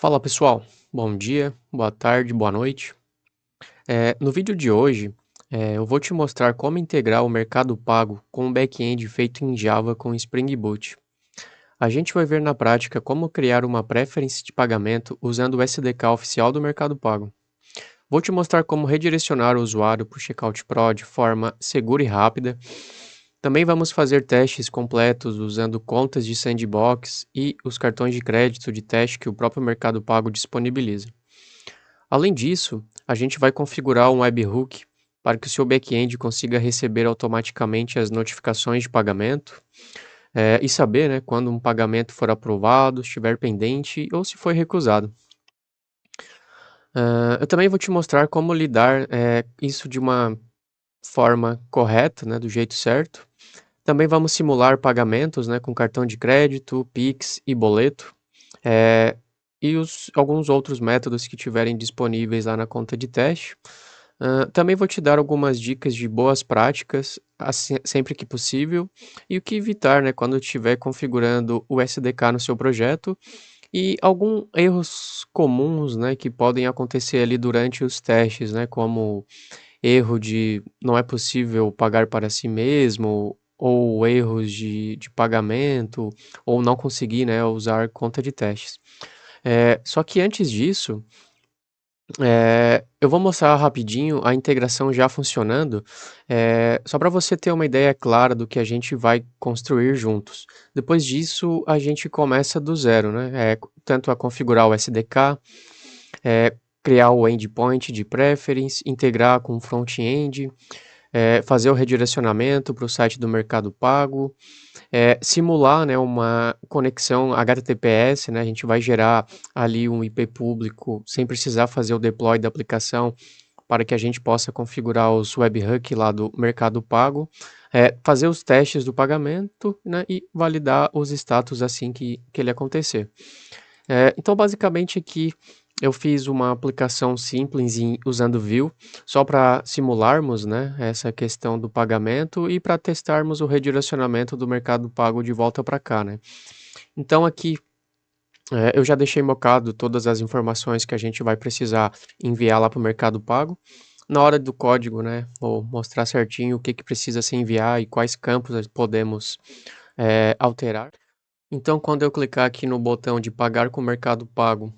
Fala pessoal, bom dia, boa tarde, boa noite. No vídeo de hoje, eu vou te mostrar como integrar o Mercado Pago com um back-end feito em Java com Spring Boot. A gente vai ver na prática como criar uma preferência de pagamento usando o SDK oficial do Mercado Pago. Vou te mostrar como redirecionar o usuário para o Checkout Pro de forma segura e rápida. Também vamos fazer testes completos usando contas de sandbox e os cartões de crédito de teste que o próprio Mercado Pago disponibiliza. Além disso, a gente vai configurar um webhook para que o seu back-end consiga receber automaticamente as notificações de pagamento, e saber, né, quando um pagamento for aprovado, estiver pendente ou se foi recusado. Eu também vou te mostrar como lidar isso de uma forma correta, né, do jeito certo. Também vamos simular pagamentos, né, com cartão de crédito, Pix e boleto, eh, e alguns outros métodos que tiverem disponíveis lá na conta de teste. Também vou te dar algumas dicas de boas práticas, sempre que possível, e o que evitar, né, quando estiver configurando o SDK no seu projeto, e alguns erros comuns, né, que podem acontecer ali durante os testes, né, como erro de não é possível pagar para si mesmo, ou erros de pagamento, ou não conseguir, né, usar conta de testes. Só que antes disso, eu vou mostrar rapidinho a integração já funcionando, só para você ter uma ideia clara do que a gente vai construir juntos. Depois disso, a gente começa do zero, né? Tanto a configurar o SDK, criar o endpoint de preference, integrar com o front-end, fazer o redirecionamento para o site do Mercado Pago, simular, né, uma conexão HTTPS, né, a gente vai gerar ali um IP público sem precisar fazer o deploy da aplicação para que a gente possa configurar os webhook lá do Mercado Pago, fazer os testes do pagamento, né, e validar os status assim que ele acontecer. Então, basicamente aqui eu fiz uma aplicação simples usando Vue, só para simularmos, né, essa questão do pagamento e para testarmos o redirecionamento do Mercado Pago de volta para cá, né. Então aqui, eu já deixei mocado todas as informações que a gente vai precisar enviar lá para o Mercado Pago. Na hora do código, né, vou mostrar certinho o que que precisa se enviar e quais campos nós podemos, alterar. Então, quando eu clicar aqui no botão de pagar com o Mercado Pago,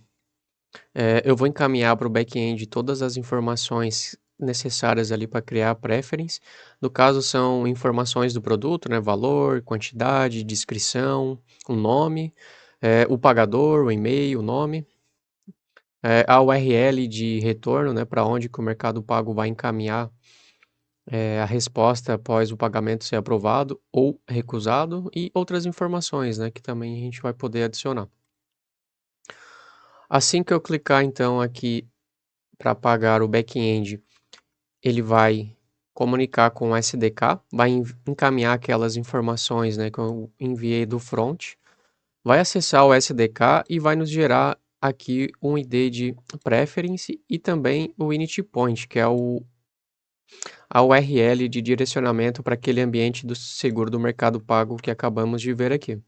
eu vou encaminhar para o back-end todas as informações necessárias ali para criar a preference. No caso, são informações do produto, né? Valor, quantidade, descrição, o nome, o pagador, o e-mail, o nome, a URL de retorno, né? Para onde que o Mercado Pago vai encaminhar a resposta após o pagamento ser aprovado ou recusado e outras informações, né? Que também a gente vai poder adicionar. Assim que eu clicar então aqui para pagar o back-end, ele vai comunicar com o SDK, vai encaminhar aquelas informações, né, que eu enviei do front, vai acessar o SDK e vai nos gerar aqui um ID de preference e também o init point, que é a URL de direcionamento para aquele ambiente do seguro do Mercado Pago que acabamos de ver aqui.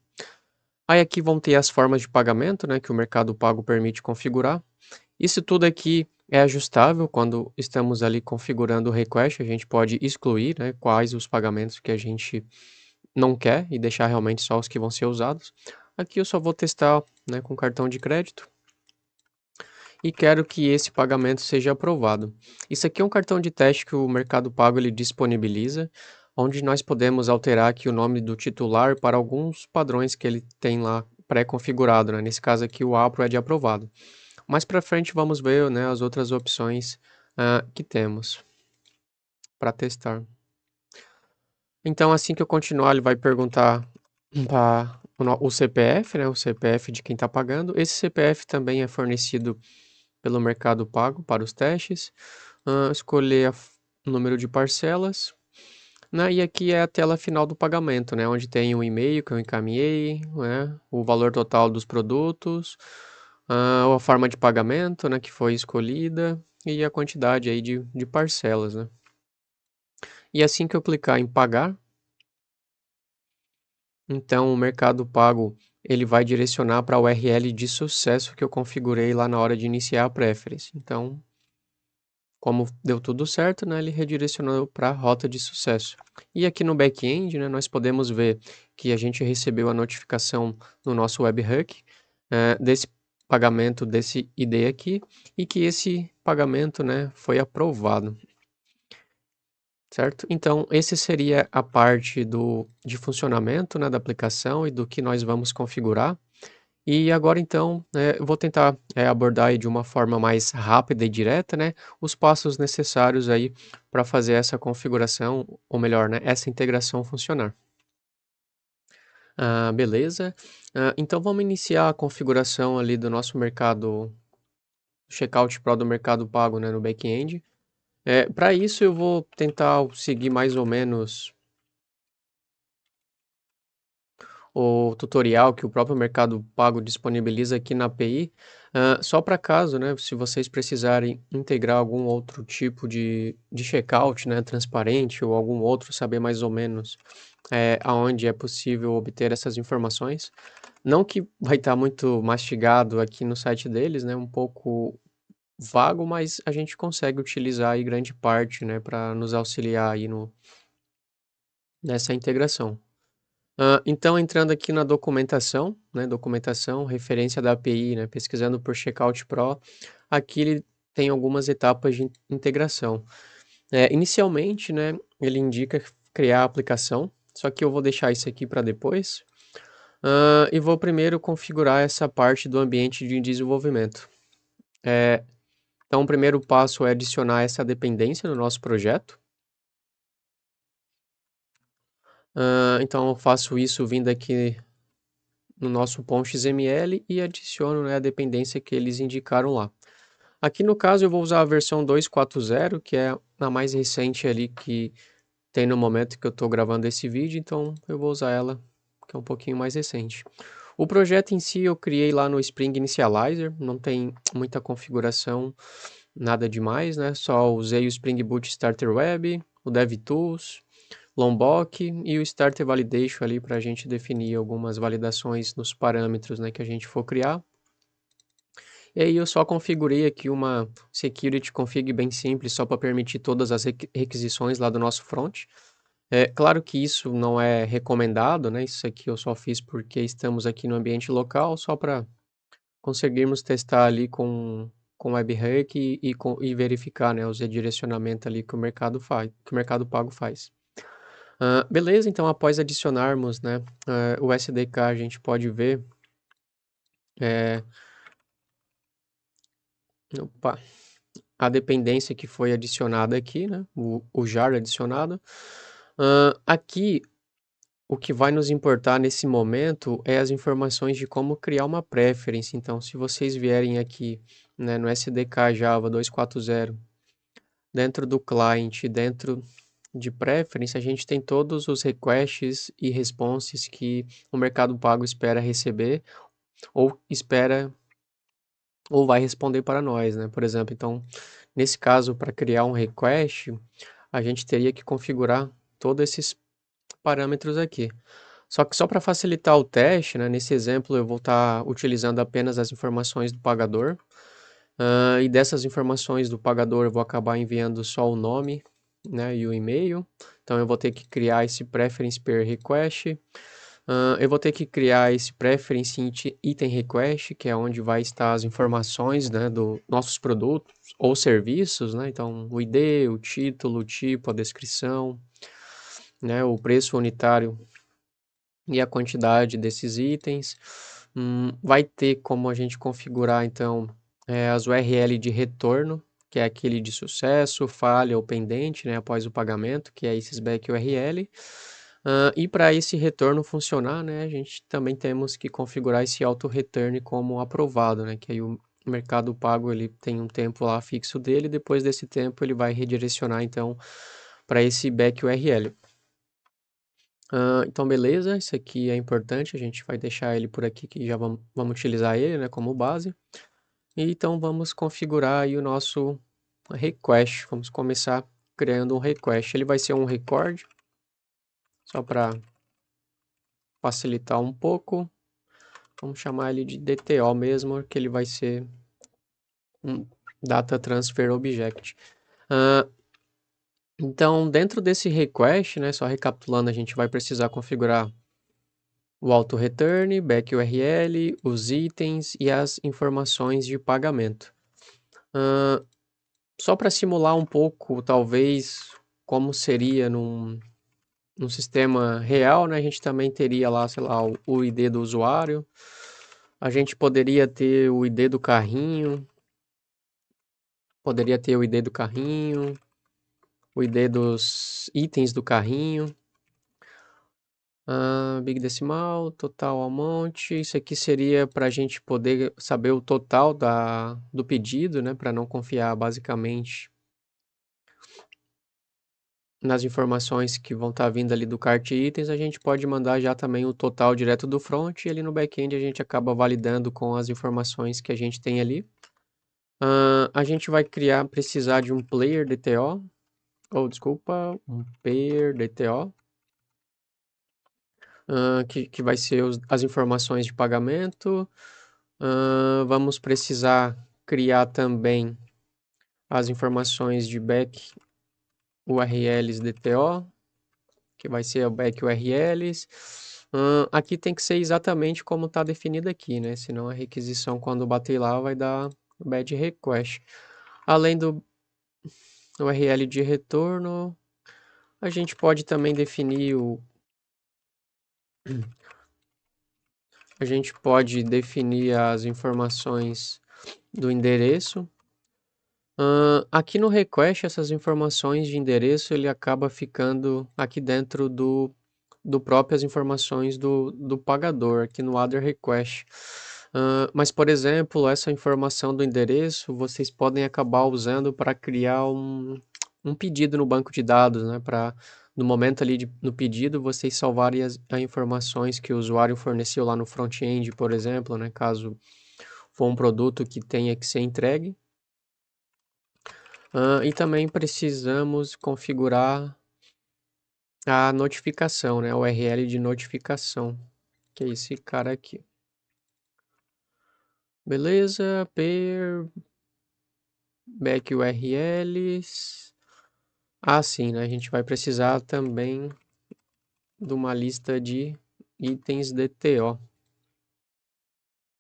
Aí aqui vão ter as formas de pagamento, né, que o Mercado Pago permite configurar. Isso tudo aqui é ajustável quando estamos ali configurando o request, a gente pode excluir, né, quais os pagamentos que a gente não quer e deixar realmente só os que vão ser usados. Aqui eu só vou testar, né, com cartão de crédito e quero que esse pagamento seja aprovado. Isso aqui é um cartão de teste que o Mercado Pago ele disponibiliza, onde nós podemos alterar aqui o nome do titular para alguns padrões que ele tem lá pré-configurado, né? Nesse caso aqui o APRO é de aprovado. Mais para frente vamos ver, né, as outras opções que temos para testar. Então, assim que eu continuar, ele vai perguntar para o CPF, né, o CPF de quem está pagando. Esse CPF também é fornecido pelo Mercado Pago para os testes. Escolher o número de parcelas. Né, e aqui é a tela final do pagamento, né, onde tem o e-mail que eu encaminhei, né, o valor total dos produtos, a forma de pagamento, né, que foi escolhida e a quantidade aí de parcelas, né. E assim que eu clicar em pagar, então o Mercado Pago ele vai direcionar para a URL de sucesso que eu configurei lá na hora de iniciar a preference. Então, como deu tudo certo, né, ele redirecionou para a rota de sucesso. E aqui no back-end, né, nós podemos ver que a gente recebeu a notificação no nosso webhook desse pagamento desse ID aqui e que esse pagamento, né, foi aprovado, certo? Então, esse seria a parte de funcionamento, né, da aplicação e do que nós vamos configurar. E agora então, eu vou tentar, abordar aí de uma forma mais rápida e direta, né, os passos necessários aí para fazer essa configuração, ou melhor, né, essa integração funcionar. Ah, beleza. Então vamos iniciar a configuração ali do nosso mercado Checkout Pro do Mercado Pago, né, no back-end. Para isso eu vou tentar seguir mais ou menos o tutorial que o próprio Mercado Pago disponibiliza aqui na API, só para caso, né, se vocês precisarem integrar algum outro tipo de checkout, né, transparente ou algum outro, saber mais ou menos aonde é possível obter essas informações. Não que vai estar muito mastigado aqui no site deles, né, um pouco vago, mas a gente consegue utilizar aí grande parte, né, para nos auxiliar aí nessa integração. Então, entrando aqui na documentação, né, documentação, referência da API, né, pesquisando por Checkout Pro, aqui ele tem algumas etapas de integração. Inicialmente, né, ele indica criar a aplicação, só que eu vou deixar isso aqui para depois, e vou primeiro configurar essa parte do ambiente de desenvolvimento. Então, o primeiro passo é adicionar essa dependência no nosso projeto. Então, eu faço isso vindo aqui no nosso ponto XML e adiciono, né, a dependência que eles indicaram lá. Aqui no caso eu vou usar a versão 2.4.0, que é a mais recente ali que tem no momento que eu estou gravando esse vídeo, então eu vou usar ela, que é um pouquinho mais recente. O projeto em si eu criei lá no Spring Initializer, não tem muita configuração, nada demais, né? Só usei o Spring Boot Starter Web, o DevTools, Lombok e o Starter Validation ali para a gente definir algumas validações nos parâmetros, né, que a gente for criar. E aí eu só configurei aqui uma security config bem simples, só para permitir todas as requisições lá do nosso front. É claro que isso não é recomendado, né? Isso aqui eu só fiz porque estamos aqui no ambiente local, só para conseguirmos testar ali com o webhook e verificar, né, os redirecionamentos ali que o mercado faz, que o Mercado Pago faz. Beleza, então após adicionarmos, né, o SDK, a gente pode ver, é, opa, a dependência que foi adicionada aqui, né, o jar adicionado. Aqui, o que vai nos importar nesse momento é as informações de como criar uma preference. Então, se vocês vierem aqui, né, no SDK Java 2.4.0, dentro do client, dentro de preference, a gente tem todos os requests e responses que o Mercado Pago espera receber ou espera ou vai responder para nós, né? Por exemplo, então, nesse caso, para criar um request, a gente teria que configurar todos esses parâmetros aqui. Só que só para facilitar o teste, né, nesse exemplo eu vou estar utilizando apenas as informações do pagador, e dessas informações do pagador eu vou acabar enviando só o nome, né, e o e-mail. Então eu vou ter que criar esse preference per request. Eu vou ter que criar esse preference item request, que é onde vai estar as informações, né, dos nossos produtos ou serviços, né? Então o ID, o título, o tipo, a descrição, né, o preço unitário e a quantidade desses itens. Vai ter como a gente configurar, então, as URL de retorno, que é aquele de sucesso, falha ou pendente, né, após o pagamento, que é esses back URL. E para esse retorno funcionar, né, a gente também temos que configurar esse auto return como aprovado, né, que aí o Mercado Pago ele tem um tempo lá fixo dele, depois desse tempo ele vai redirecionar então para esse back URL. Então beleza, isso aqui é importante, a gente vai deixar ele por aqui que já vamos utilizar ele, né, como base. E então vamos configurar aí o nosso request, vamos começar criando um request. Ele vai ser um record, só para facilitar um pouco. Vamos chamar ele de DTO mesmo, que ele vai ser um Data Transfer Object. Então, dentro desse request, né, só recapitulando, a gente vai precisar configurar o auto-return, back URL, os itens e as informações de pagamento. Só para simular um pouco, talvez, como seria num sistema real, né, a gente também teria lá, sei lá, o ID do usuário, a gente poderia ter o ID do carrinho, poderia ter o ID do carrinho, o ID dos itens do carrinho, Big Decimal, Total Amount, isso aqui seria para a gente poder saber o total do pedido, né, para não confiar basicamente nas informações que vão estar vindo ali do cart itens, a gente pode mandar já também o total direto do front e ali no back-end a gente acaba validando com as informações que a gente tem ali. A gente vai precisar de um player DTO, desculpa, um pair DTO, que vai ser as informações de pagamento. Vamos precisar criar também as informações de back URLs DTO, que vai ser o back URLs. Aqui tem que ser exatamente como está definido aqui, né? Senão a requisição, quando bater lá, vai dar bad request. Além do URL de retorno, a gente pode também definir a gente pode definir as informações do endereço. Aqui no request, essas informações de endereço, ele acaba ficando aqui dentro do próprias informações do pagador, aqui no other request. Mas, por exemplo, essa informação do endereço, vocês podem acabar usando para criar um pedido no banco de dados, né? Para, no momento ali no pedido, vocês salvarem as informações que o usuário forneceu lá no front-end, por exemplo, né? Caso for um produto que tenha que ser entregue. E também precisamos configurar a notificação, né? O URL de notificação, que é esse cara aqui. Beleza, per back URLs. Sim, né? A gente vai precisar também de uma lista de itens DTO,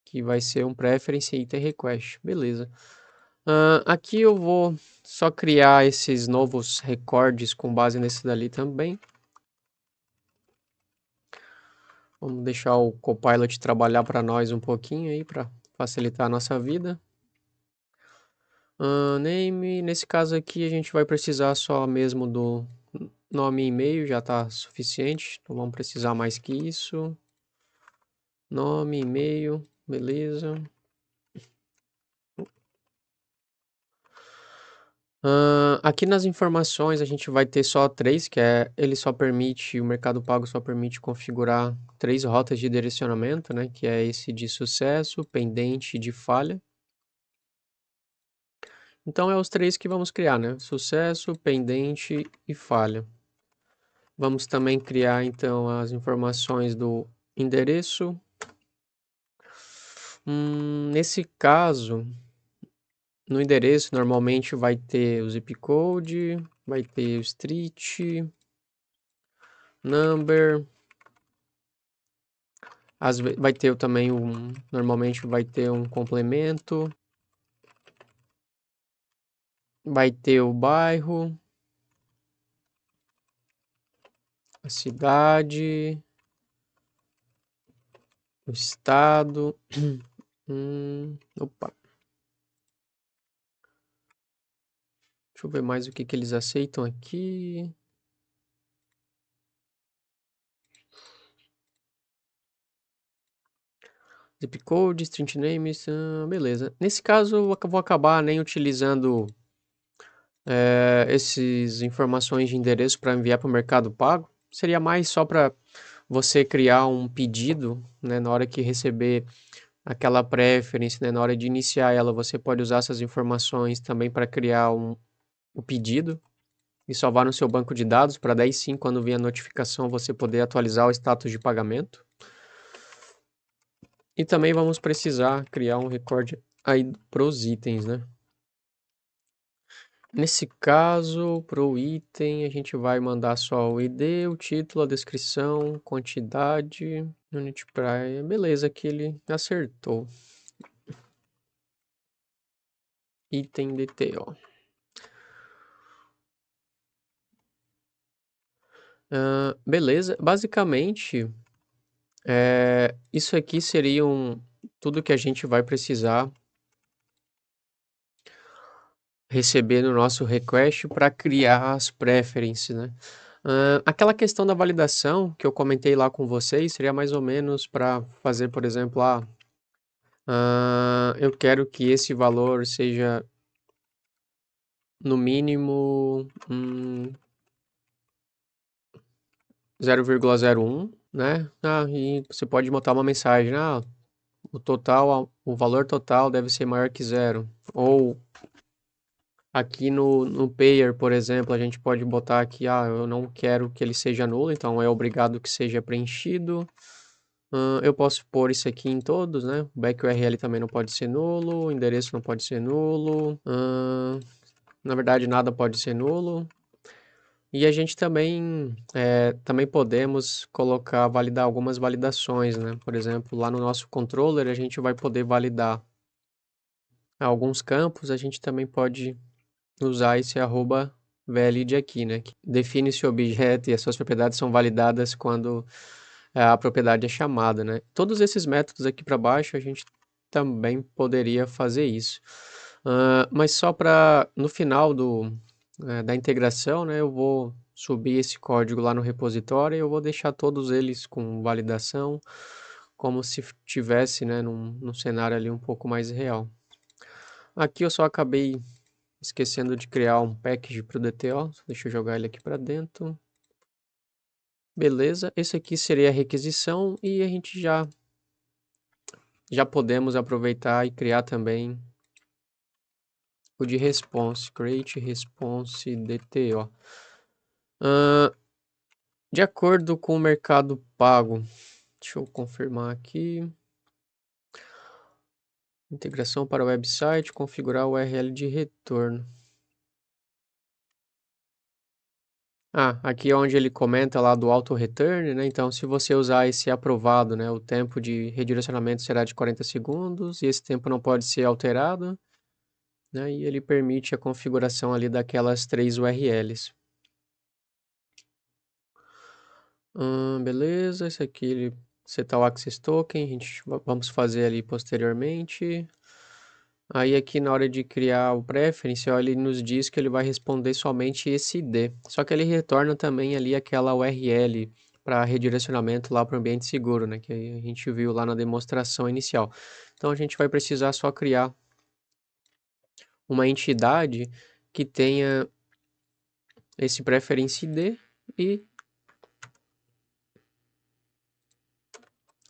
que vai ser um preference item request. Beleza. Aqui eu vou só criar esses novos recordes com base nesse dali também. Vamos deixar o Copilot trabalhar para nós um pouquinho aí, para facilitar a nossa vida. Name, nesse caso aqui a gente vai precisar só mesmo do nome e e-mail, já está suficiente. Não vamos precisar mais que isso. Nome, e-mail, beleza. Aqui nas informações a gente vai ter só 3, que ele só permite, o Mercado Pago só permite configurar 3 rotas de direcionamento, né? Que é esse de sucesso, pendente e de falha. Então é os 3 que vamos criar, né? Sucesso, pendente e falha. Vamos também criar então as informações do endereço. Nesse caso, no endereço normalmente vai ter o zip code, vai ter o street, number, vai ter também normalmente vai ter um complemento, vai ter o bairro, a cidade, o estado. Opa. Deixa eu ver mais o que eles aceitam aqui. Zip code, string names, beleza. Nesse caso, eu vou acabar nem utilizando essas informações de endereço para enviar para o Mercado Pago. Seria mais só para você criar um pedido, né, na hora que receber aquela preference, né, na hora de iniciar ela, você pode usar essas informações também para criar o pedido e salvar no seu banco de dados, para daí sim, quando vir a notificação, você poder atualizar o status de pagamento. E também vamos precisar criar um recorde aí para os itens, né? Nesse caso, para o item, a gente vai mandar só o ID, o título, a descrição, quantidade, unit price. Beleza, aqui ele acertou. Item DTO. Beleza, basicamente, isso aqui seria tudo que a gente vai precisar receber no nosso request para criar as preferences, né? Aquela questão da validação que eu comentei lá com vocês seria mais ou menos para fazer, por exemplo, eu quero que esse valor seja no mínimo 0,01, né? E você pode botar uma mensagem, o valor total deve ser maior que zero. Ou aqui no payer, por exemplo, a gente pode botar aqui, eu não quero que ele seja nulo, então é obrigado que seja preenchido. Eu posso pôr isso aqui em todos, né? O back URL também não pode ser nulo, o endereço não pode ser nulo. Na verdade, nada pode ser nulo. E a gente também podemos validar algumas validações, né? Por exemplo, lá no nosso controller, a gente vai poder validar alguns campos, a gente também pode usar esse @valid aqui, né? Que define se o objeto e as suas propriedades são validadas quando a propriedade é chamada, né? Todos esses métodos aqui para baixo a gente também poderia fazer isso. Mas só para no final da integração, né? Eu vou subir esse código lá no repositório e eu vou deixar todos eles com validação, como se tivesse, né, num cenário ali um pouco mais real. Aqui eu só acabei esquecendo de criar um package para o DTO. Deixa eu jogar ele aqui para dentro. Beleza, esse aqui seria a requisição e a gente já podemos aproveitar e criar também o de response, create response DTO. De acordo com o mercado pago, deixa eu confirmar aqui. Integração para o website, configurar o URL de retorno. Aqui é onde ele comenta lá do auto return, né? Então, se você usar esse aprovado, né, o tempo de redirecionamento será de 40 segundos e esse tempo não pode ser alterado, né? E ele permite a configuração ali daquelas 3 URLs. Beleza, esse aqui ele setar o access token, vamos fazer ali posteriormente. Aí aqui na hora de criar o preference, ó, ele nos diz que ele vai responder somente esse ID. Só que ele retorna também ali aquela URL para redirecionamento lá para o ambiente seguro, né? Que a gente viu lá na demonstração inicial. Então a gente vai precisar só criar uma entidade que tenha esse preference ID e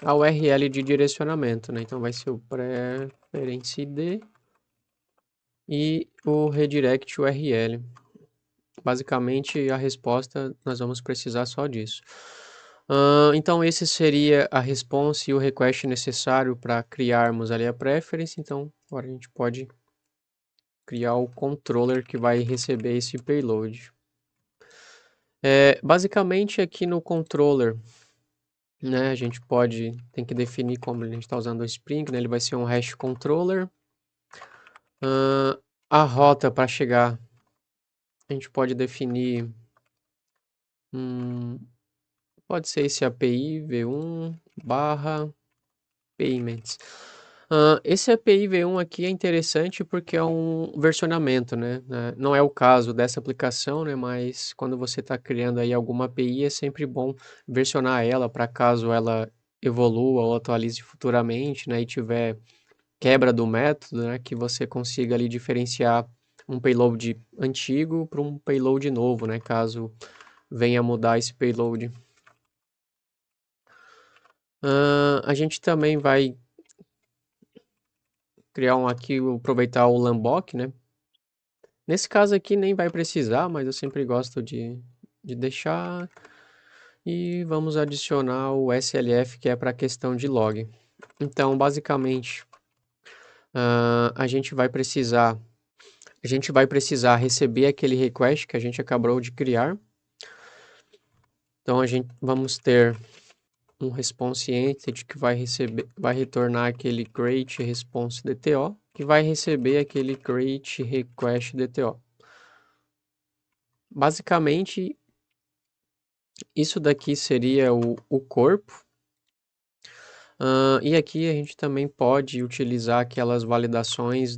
a URL de direcionamento, né? Então vai ser o preference ID e o redirect URL. Basicamente, a resposta, nós vamos precisar só disso. Então, esse seria a response e o request necessário para criarmos ali a preference. Então, agora a gente pode criar o controller que vai receber esse payload. Basicamente, aqui no controller, né, a gente tem que definir como a gente está usando o Spring, né, ele vai ser um hash controller. A rota para chegar, a gente pode definir pode ser esse API v1 barra payments. Esse API v1 aqui é interessante porque é um versionamento, né? Não é o caso dessa aplicação, né? Mas quando você está criando aí alguma API, é sempre bom versionar ela para caso ela evolua ou atualize futuramente, né? E tiver quebra do método, né? Que você consiga ali diferenciar um payload antigo para um payload novo, né? Caso venha mudar esse payload. A gente também vai criar aqui, aproveitar o Lambok, né? Nesse caso aqui nem vai precisar, mas eu sempre gosto de deixar. E vamos adicionar o SLF, que é para a questão de log. Então, basicamente, a gente vai precisar receber aquele request que a gente acabou de criar. Então, vamos ter um response entity que vai retornar aquele create response DTO, que vai receber aquele create request DTO. Basicamente, isso daqui seria o corpo. E aqui a gente também pode utilizar aquelas validações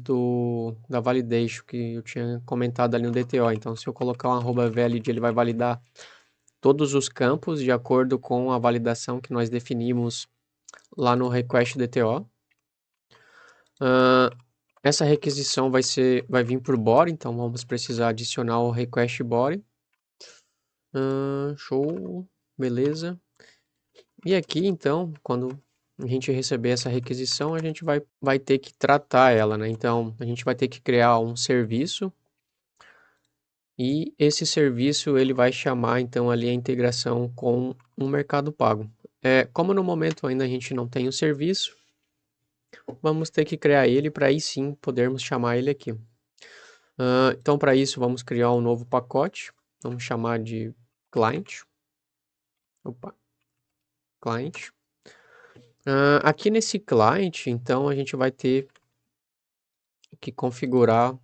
da validation que eu tinha comentado ali no DTO. Então, se eu colocar um @valid, ele vai validar todos os campos de acordo com a validação que nós definimos lá no request DTO. Essa requisição vai vir por body, então vamos precisar adicionar o request body. Show, beleza. E aqui, então, quando a gente receber essa requisição, a gente vai ter que tratar ela, né? Então, a gente vai ter que criar um serviço e esse serviço ele vai chamar, então, ali a integração com o Mercado Pago. Como no momento ainda a gente não tem o serviço, vamos ter que criar ele para aí sim podermos chamar ele aqui. Então, para isso, vamos criar um novo pacote. Vamos chamar de client. Opa, client. Aqui nesse client, então, a gente vai ter que configurar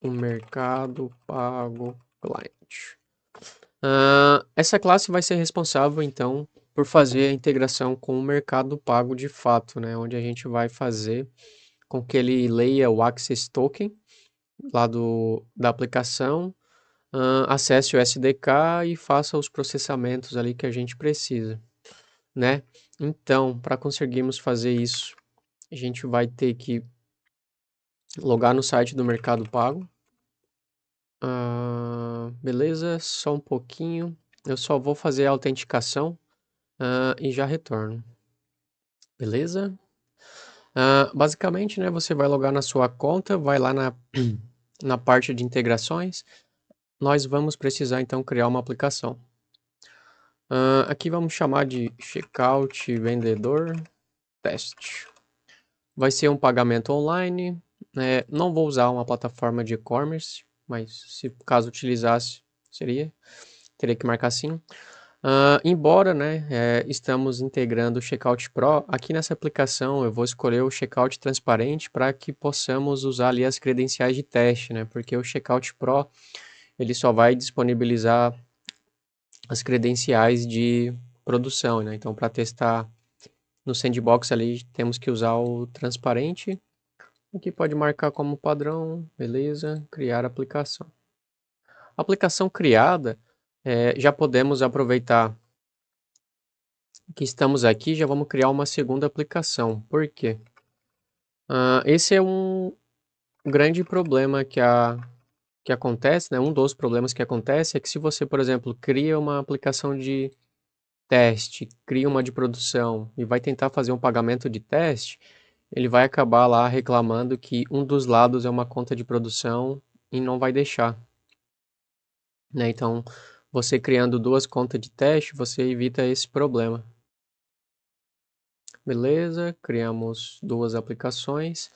o Mercado Pago Client. Essa classe vai ser responsável, então, por fazer a integração com o Mercado Pago de fato, né? Onde a gente vai fazer com que ele leia o Access Token lá da aplicação, acesse o SDK e faça os processamentos ali que a gente precisa, né? Então, para conseguirmos fazer isso, a gente vai ter que logar no site do Mercado Pago. Beleza, só um pouquinho. Eu só vou fazer a autenticação e já retorno. Beleza? Basicamente, né, você vai logar na sua conta, vai lá na parte de integrações. Nós vamos precisar então criar uma aplicação. Aqui vamos chamar de checkout vendedor teste. Vai ser um pagamento online. Não vou usar uma plataforma de e-commerce, mas se caso utilizasse, teria que marcar sim. Embora, né, estamos integrando o Checkout Pro, aqui nessa aplicação eu vou escolher o Checkout transparente para que possamos usar ali as credenciais de teste, né, porque o Checkout Pro ele só vai disponibilizar as credenciais de produção, né, então para testar no sandbox ali temos que usar o transparente. Aqui pode marcar como padrão, beleza, criar aplicação. Aplicação criada, já podemos aproveitar que estamos aqui, já vamos criar uma segunda aplicação. Por quê? Esse é um grande problema que acontece, né? Um dos problemas que acontece é que se você, por exemplo, cria uma aplicação de teste, cria uma de produção e vai tentar fazer um pagamento de teste, ele vai acabar lá reclamando que um dos lados é uma conta de produção e não vai deixar, né? Então, você criando duas contas de teste, você evita esse problema. Beleza, criamos duas aplicações.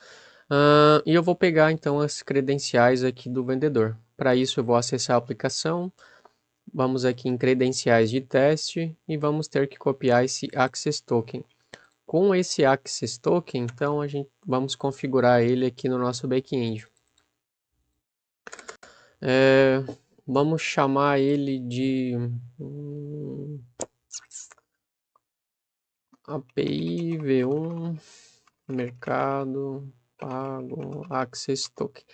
E eu vou pegar então as credenciais aqui do vendedor. Para isso eu vou acessar a aplicação, vamos aqui em credenciais de teste e vamos ter que copiar esse Access Token. Com esse Access Token, então vamos configurar ele aqui no nosso back-end. Vamos chamar ele de API V1 Mercado Pago Access Token.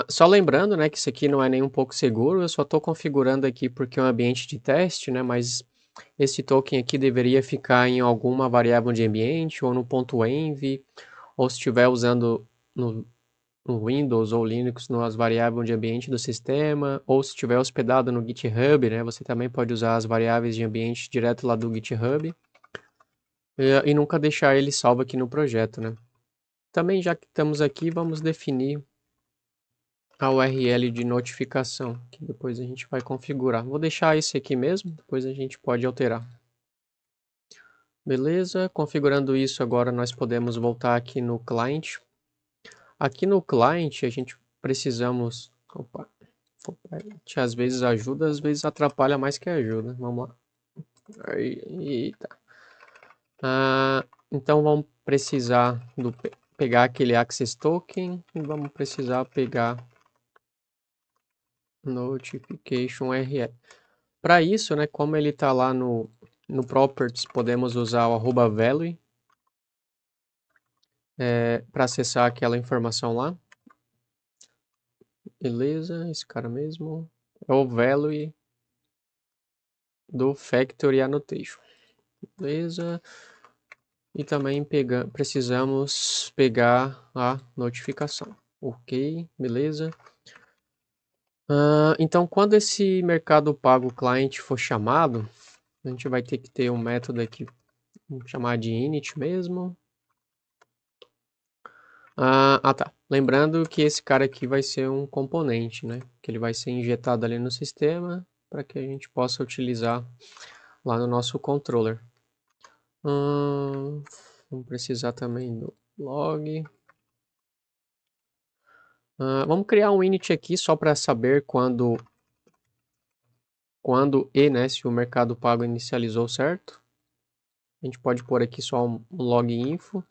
Só lembrando, né, que isso aqui não é nem um pouco seguro, eu só estou configurando aqui porque é um ambiente de teste, né, mas esse token aqui deveria ficar em alguma variável de ambiente ou no ponto .env, ou se estiver usando no Windows ou Linux nas variáveis de ambiente do sistema, ou se estiver hospedado no GitHub, né, você também pode usar as variáveis de ambiente direto lá do GitHub, e nunca deixar ele salvo aqui no projeto, né. Também, já que estamos aqui, vamos definir a URL de notificação, que depois a gente vai configurar. Vou deixar esse aqui mesmo, depois a gente pode alterar. Beleza, configurando isso agora nós podemos voltar aqui no client. Aqui no client a gente precisamos... Opa, às vezes ajuda, às vezes atrapalha mais que ajuda. Vamos lá. Eita. Então vamos precisar pegar aquele access token e vamos precisar pegar notification URL. Para isso, né, como ele está lá no properties, podemos usar o @value para acessar aquela informação lá. Beleza, esse cara mesmo é o value do factory annotation. Beleza. E também precisamos pegar a notificação. Ok, beleza. Então, quando esse mercado pago client for chamado, a gente vai ter que ter um método aqui, vamos chamar de init mesmo. Tá. Lembrando que esse cara aqui vai ser um componente, né? Que ele vai ser injetado ali no sistema para que a gente possa utilizar lá no nosso controller. Vamos precisar também do log. Vamos criar um init aqui só para saber quando né, se o mercado pago inicializou, certo? A gente pode pôr aqui só um log info.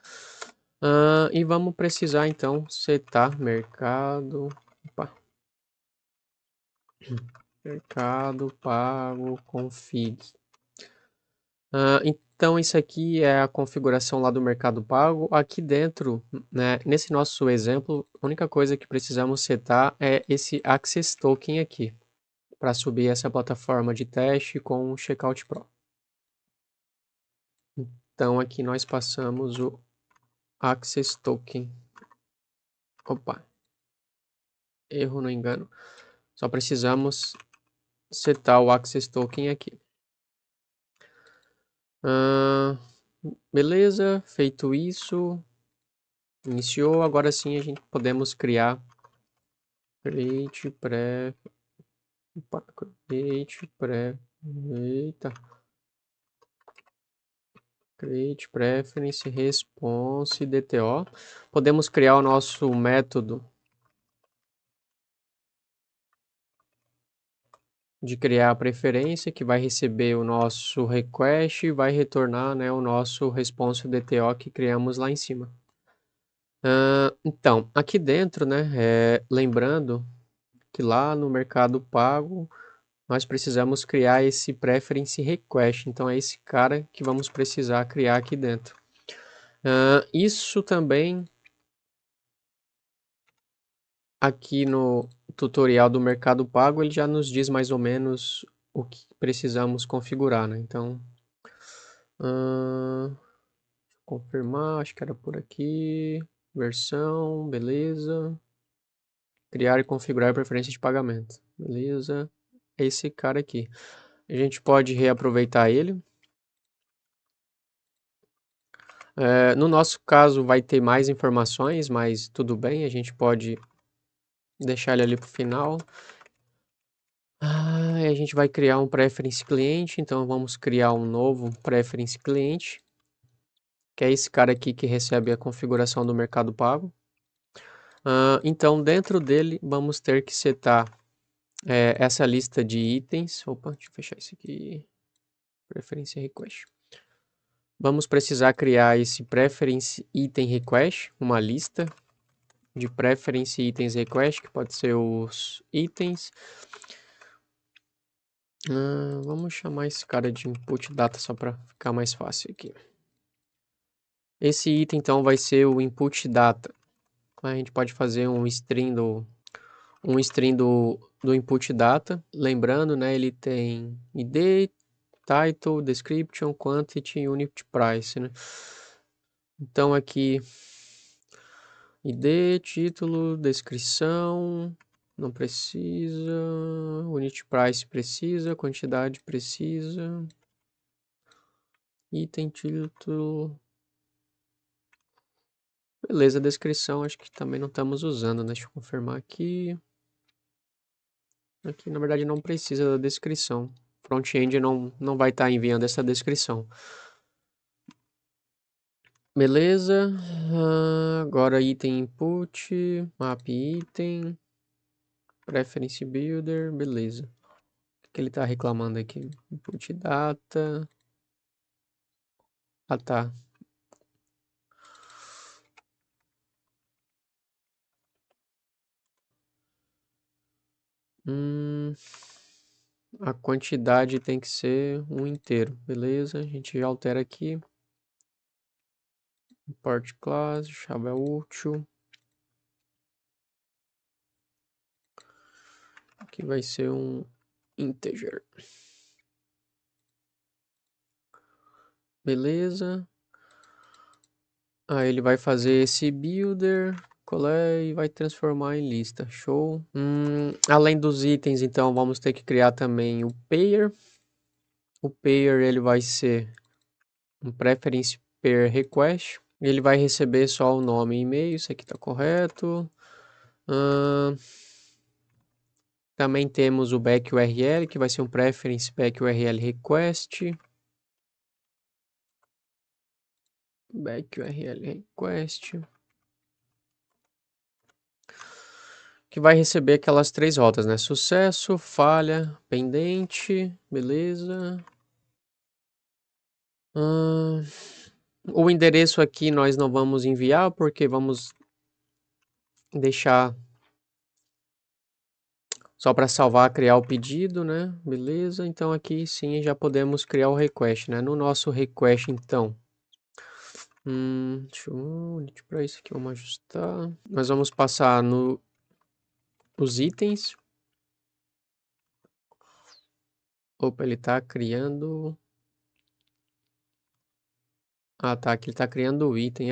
E vamos precisar então setar mercado pago config. Então isso aqui é a configuração lá do mercado pago. Aqui dentro, né, nesse nosso exemplo, a única coisa que precisamos setar é esse access token aqui, para subir essa plataforma de teste com o Checkout Pro. Então aqui nós passamos o access token. Opa, erro no engano. Só precisamos setar o access token aqui. Beleza, feito isso, iniciou. Agora sim a gente podemos criar create preference response DTO. Podemos criar o nosso método de criar a preferência, que vai receber o nosso request e vai retornar, né, o nosso response DTO que criamos lá em cima. Então, aqui dentro, né, lembrando que lá no mercado pago nós precisamos criar esse preference request. Então é esse cara que vamos precisar criar aqui dentro. Isso também aqui no tutorial do mercado pago ele já nos diz mais ou menos o que precisamos configurar, né? Então, confirmar, acho que era por aqui, versão, beleza, criar e configurar preferência de pagamento, beleza, é esse cara aqui. A gente pode reaproveitar ele. No nosso caso vai ter mais informações, mas tudo bem, a gente pode deixar ele ali para o final. A gente vai criar um preference cliente, então vamos criar um novo preference cliente, que é esse cara aqui que recebe a configuração do mercado pago. Então dentro dele vamos ter que setar essa lista de itens. Opa, deixa eu fechar isso aqui. Preference request. Vamos precisar criar esse preference item request, uma lista de preference itens request, que pode ser os itens. Vamos chamar esse cara de input data só para ficar mais fácil aqui. Esse item então vai ser o input data. A gente pode fazer um string do input data. Lembrando, né, ele tem id, title, description, quantity e unit price, né? Então aqui id, título, descrição, não precisa, unit price precisa, quantidade precisa, item, título, beleza, descrição acho que também não estamos usando, né? Deixa eu confirmar aqui. Aqui na verdade não precisa da descrição, front-end não vai estar enviando essa descrição. Beleza. Agora item input, map item, preference builder, beleza. O que ele tá reclamando aqui? Input data. Ah, tá. A quantidade tem que ser um inteiro, beleza? A gente já altera aqui. Import class, chave útil. Aqui vai ser um integer. Beleza. Aí ele vai fazer esse builder, colé, e vai transformar em lista. Show. Além dos itens, então, vamos ter que criar também o pair. O pair ele vai ser um preference pair request. Ele vai receber só o nome e e-mail, isso aqui está correto. Também temos o back URL, que vai ser um preference back URL request. Back URL request. Que vai receber aquelas 3 rotas, né? Sucesso, falha, pendente, beleza. O endereço aqui nós não vamos enviar, porque vamos deixar só para salvar, criar o pedido, né? Beleza, então aqui sim já podemos criar o request, né? No nosso request, então, deixa eu para isso aqui, vamos ajustar. Nós vamos passar os itens. Opa, ele tá criando... Ah, tá, aqui ele tá criando o item,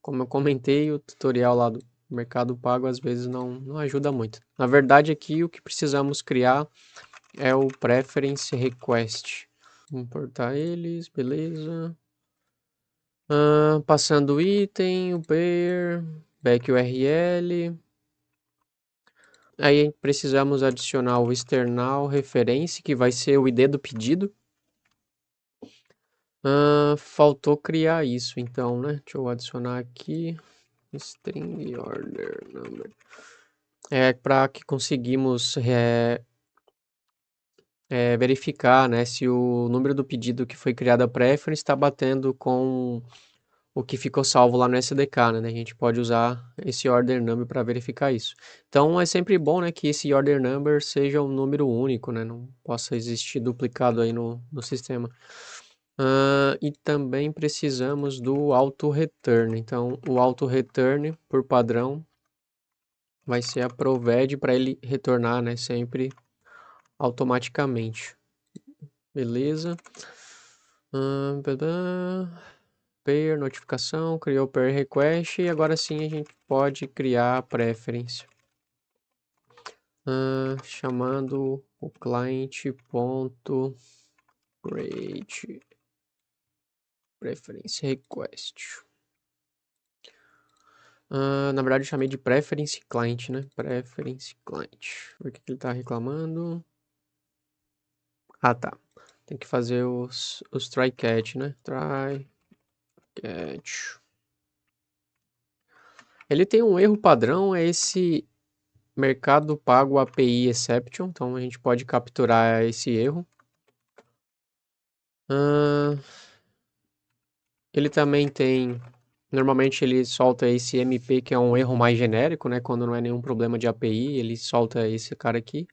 Como eu comentei, o tutorial lá do Mercado Pago às vezes não ajuda muito. Na verdade, aqui o que precisamos criar é o Preference Request. Importar eles, beleza. Passando o item, o pair, back URL. Aí precisamos adicionar o external reference, que vai ser o ID do pedido. Faltou criar isso, então, né? Deixa eu adicionar aqui. String order number. Para que conseguimos verificar, né, se o número do pedido que foi criado a preference está batendo com o que ficou salvo lá no SDK, né? A gente pode usar esse order number para verificar isso. Então é sempre bom, né, que esse order number seja um número único, né? Não possa existir duplicado aí no sistema. E também precisamos do auto return. Então o auto return, por padrão, vai ser a proved para ele retornar, né, sempre automaticamente. Beleza. Pair, notificação, criou pair request e agora sim a gente pode criar a preference. Chamando o client.create preference request. Na verdade eu chamei de preference client, né? Preference client. Por que ele está reclamando? Ah, tá. Tem que fazer os try catch, né? Try catch. Ele tem um erro padrão, é esse Mercado Pago API Exception, então a gente pode capturar esse erro. Ele também tem, normalmente ele solta esse MP, que é um erro mais genérico, né? Quando não é nenhum problema de API, ele solta esse cara aqui.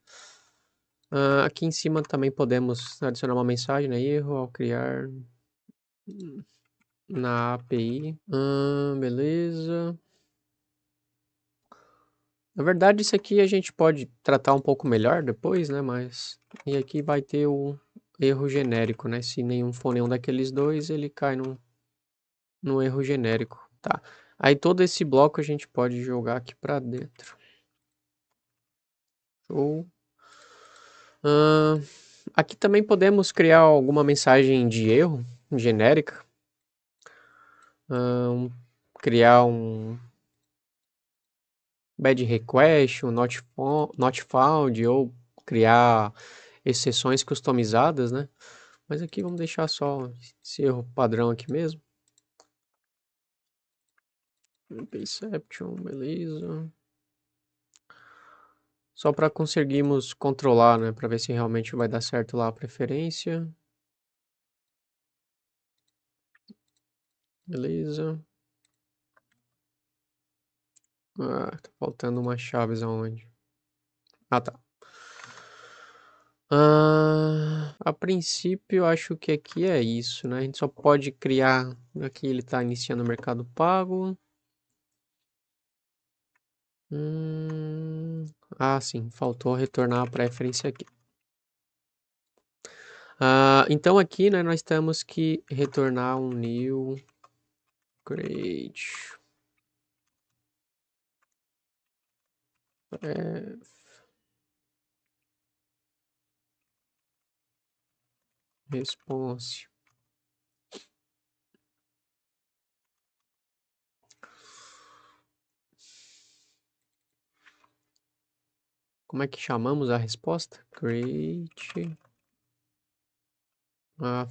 Aqui em cima também podemos adicionar uma mensagem, né? Erro ao criar na API. Beleza. Na verdade, isso aqui a gente pode tratar um pouco melhor depois, né? Mas... E aqui vai ter o erro genérico, né? Se nenhum for nenhum daqueles dois, ele cai no erro genérico, tá? Aí todo esse bloco a gente pode jogar aqui pra dentro. Show. Aqui também podemos criar alguma mensagem de erro genérica. Criar um bad request, um not found, ou criar exceções customizadas, né? Mas aqui vamos deixar só esse erro padrão aqui mesmo. Perception, beleza. Só para conseguirmos controlar, né? Para ver se realmente vai dar certo lá a preferência. Beleza. Ah, tá faltando umas chaves aonde? Ah, tá. A princípio, eu acho que aqui é isso, né? A gente só pode criar. Aqui ele está iniciando o Mercado Pago. Sim, faltou retornar a preferência aqui. Então aqui, né, nós temos que retornar um new create response. Como é que chamamos a resposta? Create.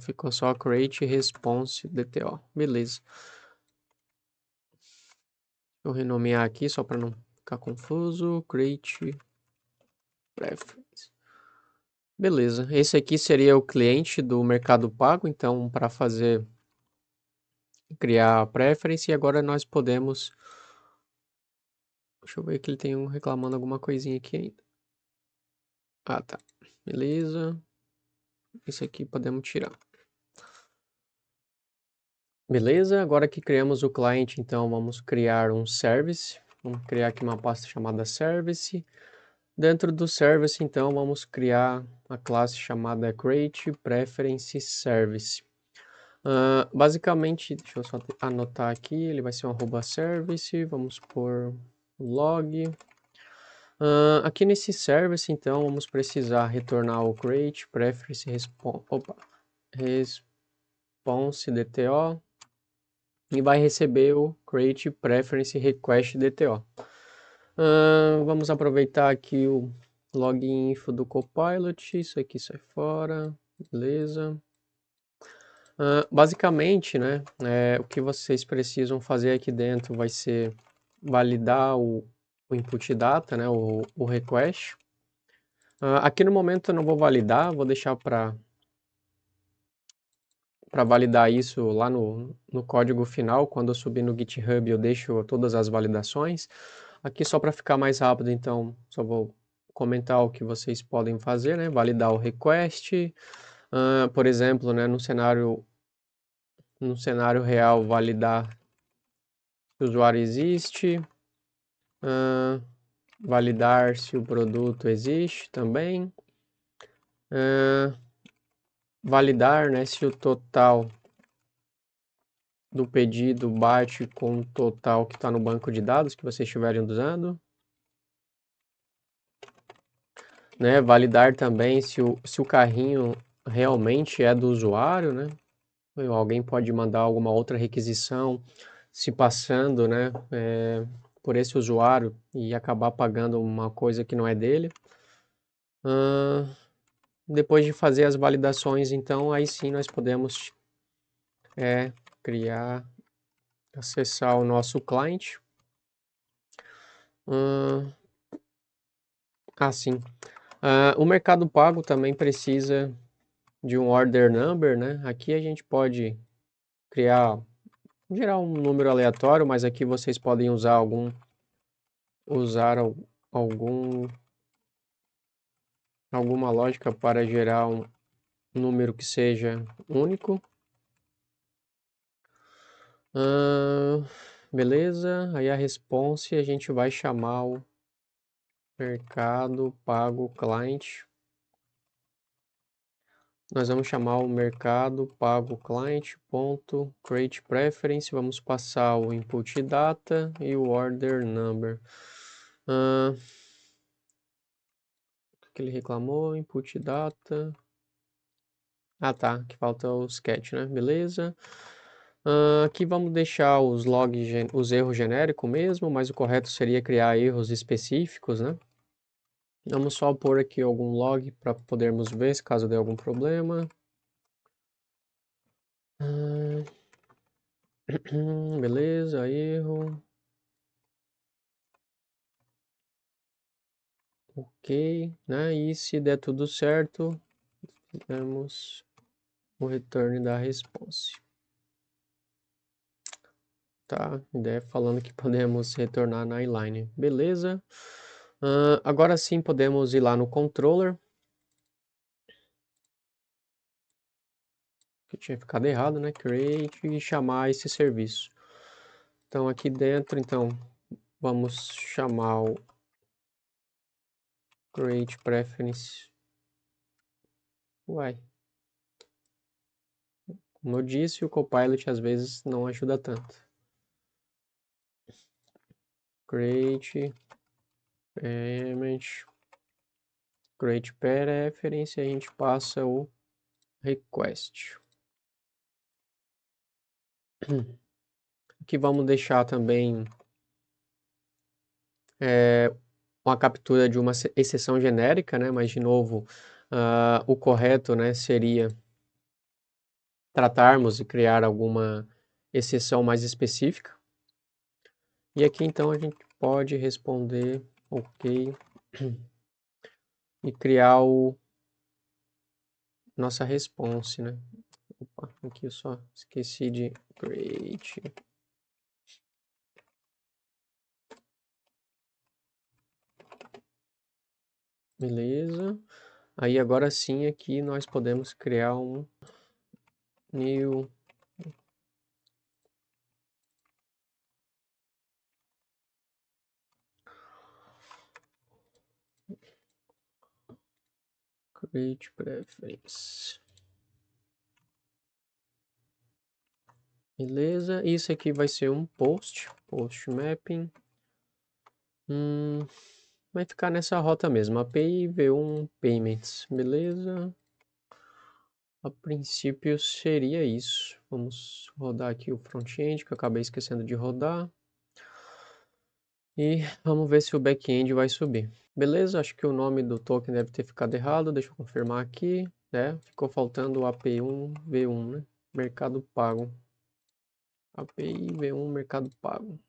Ficou só create response DTO. Beleza. Vou renomear aqui só para não ficar confuso. Create preference. Beleza. Esse aqui seria o cliente do Mercado Pago. Então, para fazer criar a preference, e agora nós podemos. Deixa eu ver que ele tem um reclamando alguma coisinha aqui ainda. Tá. Beleza. Esse aqui podemos tirar. Beleza, agora que criamos o cliente, então vamos criar um service. Vamos criar aqui uma pasta chamada service. Dentro do service, então, vamos criar a classe chamada create preference service. Basicamente, deixa eu só anotar aqui, ele vai ser um @service, vamos por log. Aqui nesse service, então, vamos precisar retornar o create preference response DTO e vai receber o create preference request DTO. Vamos aproveitar aqui o login info do Copilot, isso aqui sai fora, beleza. Basicamente, né, o que vocês precisam fazer aqui dentro vai ser validar o input data, né, o request. Aqui no momento eu não vou validar, vou deixar para validar isso lá no código final. Quando eu subir no GitHub eu deixo todas as validações. Aqui só para ficar mais rápido, então só vou comentar o que vocês podem fazer, né? Validar o request, por exemplo, né, no cenário real, validar se o usuário existe, validar se o produto existe também, validar, né, se o total do pedido bate com o total que está no banco de dados que vocês estiverem usando. Né, validar também se o carrinho realmente é do usuário, né? Alguém pode mandar alguma outra requisição se passando, né, por esse usuário e acabar pagando uma coisa que não é dele. Depois de fazer as validações, então, aí sim nós podemos acessar o nosso cliente. Sim. O Mercado Pago também precisa de um order number, né? Aqui a gente pode gerar um número aleatório, mas aqui vocês podem usar alguma lógica para gerar um número que seja único. Beleza, aí a response a gente vai chamar o Mercado Pago Client. Nós vamos chamar o Mercado Pago Client.create preference, vamos passar o input data e o order number. O que ele reclamou? Input data. Tá, que falta o sketch, né? Beleza. Aqui vamos deixar os erros genéricos mesmo, mas o correto seria criar erros específicos, né? Vamos só pôr aqui algum log para podermos ver se caso dê algum problema. Ah, beleza, erro. Ok, né? E se der tudo certo, fizemos o return da response. Tá, ideia falando que podemos retornar na inline. Beleza. Agora sim podemos ir lá no controller. Que tinha ficado errado, né? Create e chamar esse serviço. Então aqui dentro, então, vamos chamar o create preference. Uai. Como eu disse, o Copilot às vezes não ajuda tanto. Create payment. Create preference e a gente passa o request. Aqui vamos deixar também uma captura de uma exceção genérica, né? Mas de novo, o correto, né, seria tratarmos e criar alguma exceção mais específica. E aqui então a gente pode responder ok e criar o nossa response, né? Opa, aqui eu só esqueci de create. Beleza. Aí agora sim aqui nós podemos criar um new create preference. Beleza, isso aqui vai ser um post mapping. Vai ficar nessa rota mesmo, API V1 Payments, beleza? A princípio seria isso. Vamos rodar aqui o front-end, que eu acabei esquecendo de rodar. E vamos ver se o back-end vai subir. Beleza, acho que o nome do token deve ter ficado errado, deixa eu confirmar aqui. Ficou faltando o API1 V1, né? Mercado Pago. API V1 Mercado Pago.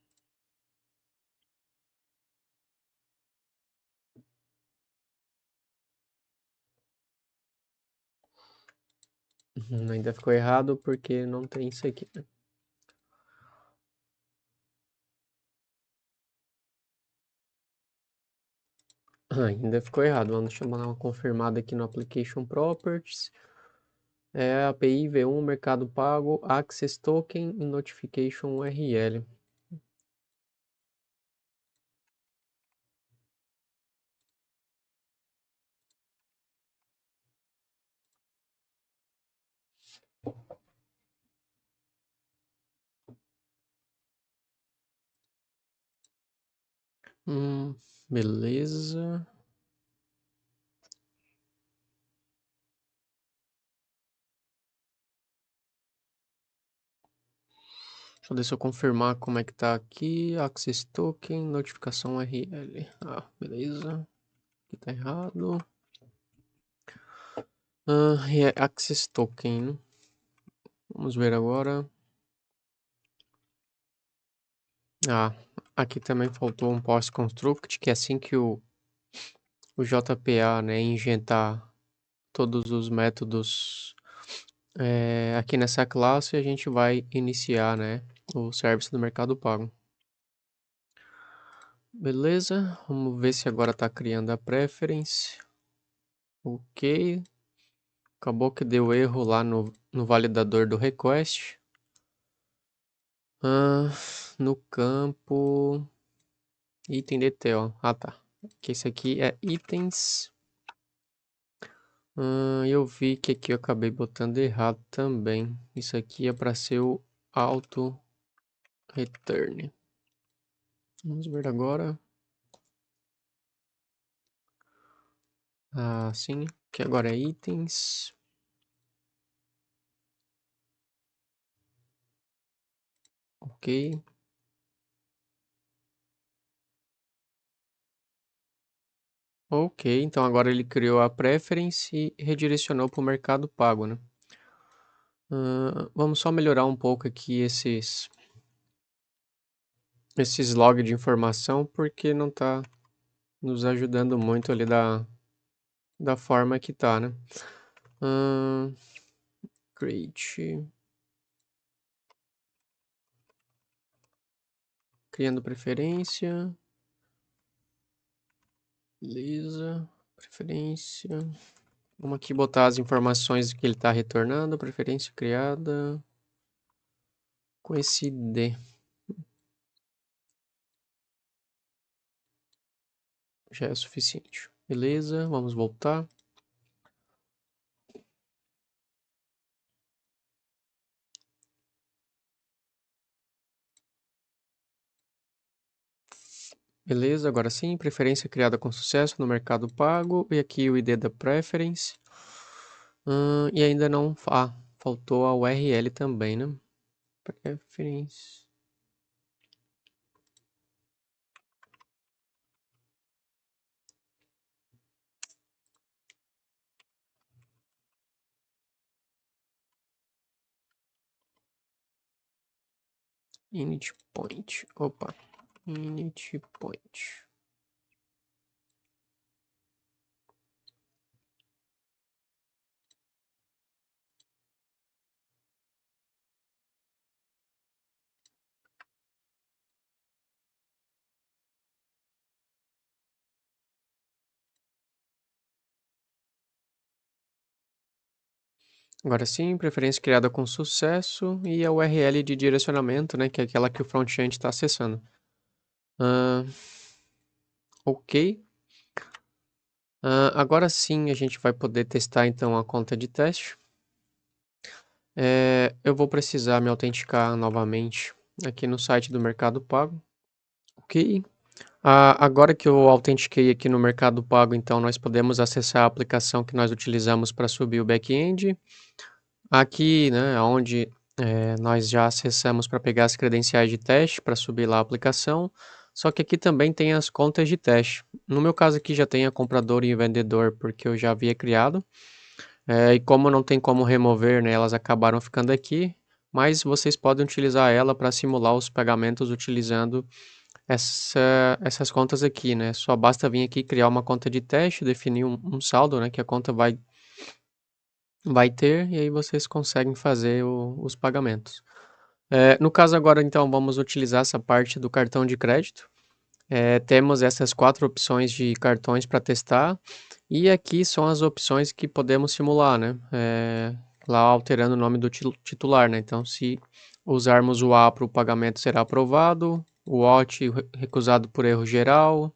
Ainda ficou errado porque não tem isso aqui, né? Ainda ficou errado. Vamos chamar uma confirmada aqui no Application Properties. API V1 Mercado Pago Access Token e Notification URL. Beleza. Deixa eu confirmar como é que tá aqui. Access Token, notificação URL. Beleza. Aqui tá errado. E é Access Token, né? Vamos ver agora. Aqui também faltou um post construct, que é assim que o JPA, né, injetar todos os métodos aqui nessa classe, a gente vai iniciar, né, o service do Mercado Pago. Beleza, vamos ver se agora está criando a preference. Ok, acabou que deu erro lá no validador do request. No campo item detail, tá, que esse aqui é itens. Eu vi que aqui eu acabei botando errado também. Isso aqui é para ser o auto return. Vamos ver agora. Sim, que agora é itens. Ok. Ok, então agora ele criou a preference e redirecionou para o Mercado Pago, né? Vamos só melhorar um pouco aqui esses log de informação, porque não tá nos ajudando muito ali da forma que tá, né? Hã, create, criando preferência, beleza, preferência. Vamos aqui botar as informações que ele está retornando, preferência criada com esse D. Já é suficiente. Beleza, vamos voltar. Beleza, agora sim, preferência criada com sucesso no Mercado Pago. E aqui o ID da preference. E ainda não... faltou a URL também, né? Preference. Init point. Opa. Init point. Agora sim, preferência criada com sucesso e a URL de direcionamento, né, que é aquela que o front-end está acessando. Ok. Agora sim a gente vai poder testar então a conta de teste. Eu vou precisar me autenticar novamente aqui no site do Mercado Pago. Ok. Agora que eu autentiquei aqui no Mercado Pago, então nós podemos acessar a aplicação que nós utilizamos para subir o back-end. Aqui, né, onde nós já acessamos para pegar as credenciais de teste para subir lá a aplicação. Só que aqui também tem as contas de teste. No meu caso aqui já tem a comprador e o vendedor, porque eu já havia criado. E como não tem como remover, né, elas acabaram ficando aqui. Mas vocês podem utilizar ela para simular os pagamentos utilizando essas contas aqui, né? Só basta vir aqui criar uma conta de teste, definir um saldo, né, que a conta vai ter, e aí vocês conseguem fazer os pagamentos. No caso agora, então, vamos utilizar essa parte do cartão de crédito. Temos essas 4 opções de cartões para testar, e aqui são as opções que podemos simular, né? Lá alterando o nome do titular, né? Então, se usarmos o A para o pagamento será aprovado, o OT recusado por erro geral,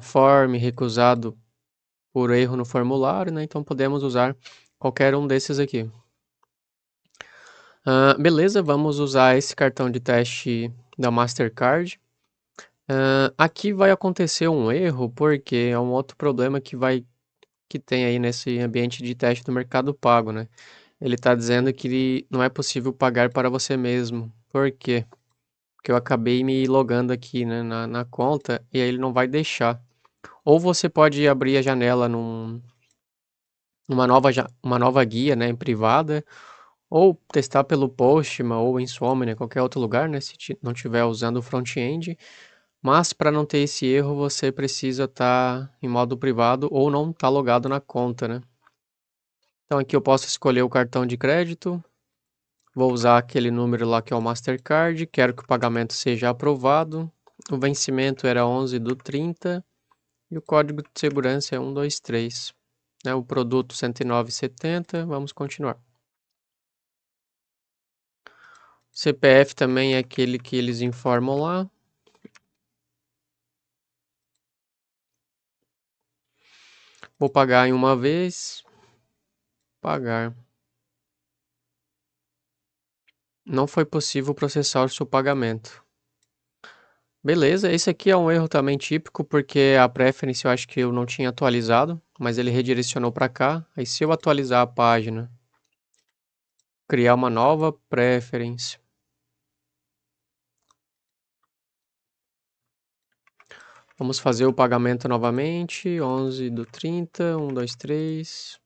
form recusado por erro no formulário, né? Então podemos usar qualquer um desses aqui. Beleza, vamos usar esse cartão de teste da Mastercard. Aqui vai acontecer um erro, porque é um outro problema que tem aí nesse ambiente de teste do Mercado Pago, né? Ele está dizendo que não é possível pagar para você mesmo. Por quê? Porque eu acabei me logando aqui, né, na conta e aí ele não vai deixar. Ou você pode abrir a janela uma nova guia, né, em privada, ou testar pelo Postman ou Insomnia, qualquer outro lugar, né, se não estiver usando o front-end. Mas para não ter esse erro, você precisa estar em modo privado ou não estar logado na conta, né? Então aqui eu posso escolher o cartão de crédito, vou usar aquele número lá que é o Mastercard, quero que o pagamento seja aprovado, o vencimento era 11/30 e o código de segurança é 123, né? O produto 109,70, vamos continuar. CPF também é aquele que eles informam lá. Vou pagar em uma vez. Pagar. Não foi possível processar o seu pagamento. Beleza, esse aqui é um erro também típico, porque a preference eu acho que eu não tinha atualizado, mas ele redirecionou para cá. Aí se eu atualizar a página, criar uma nova preference. Vamos fazer o pagamento novamente, 11/30, 123.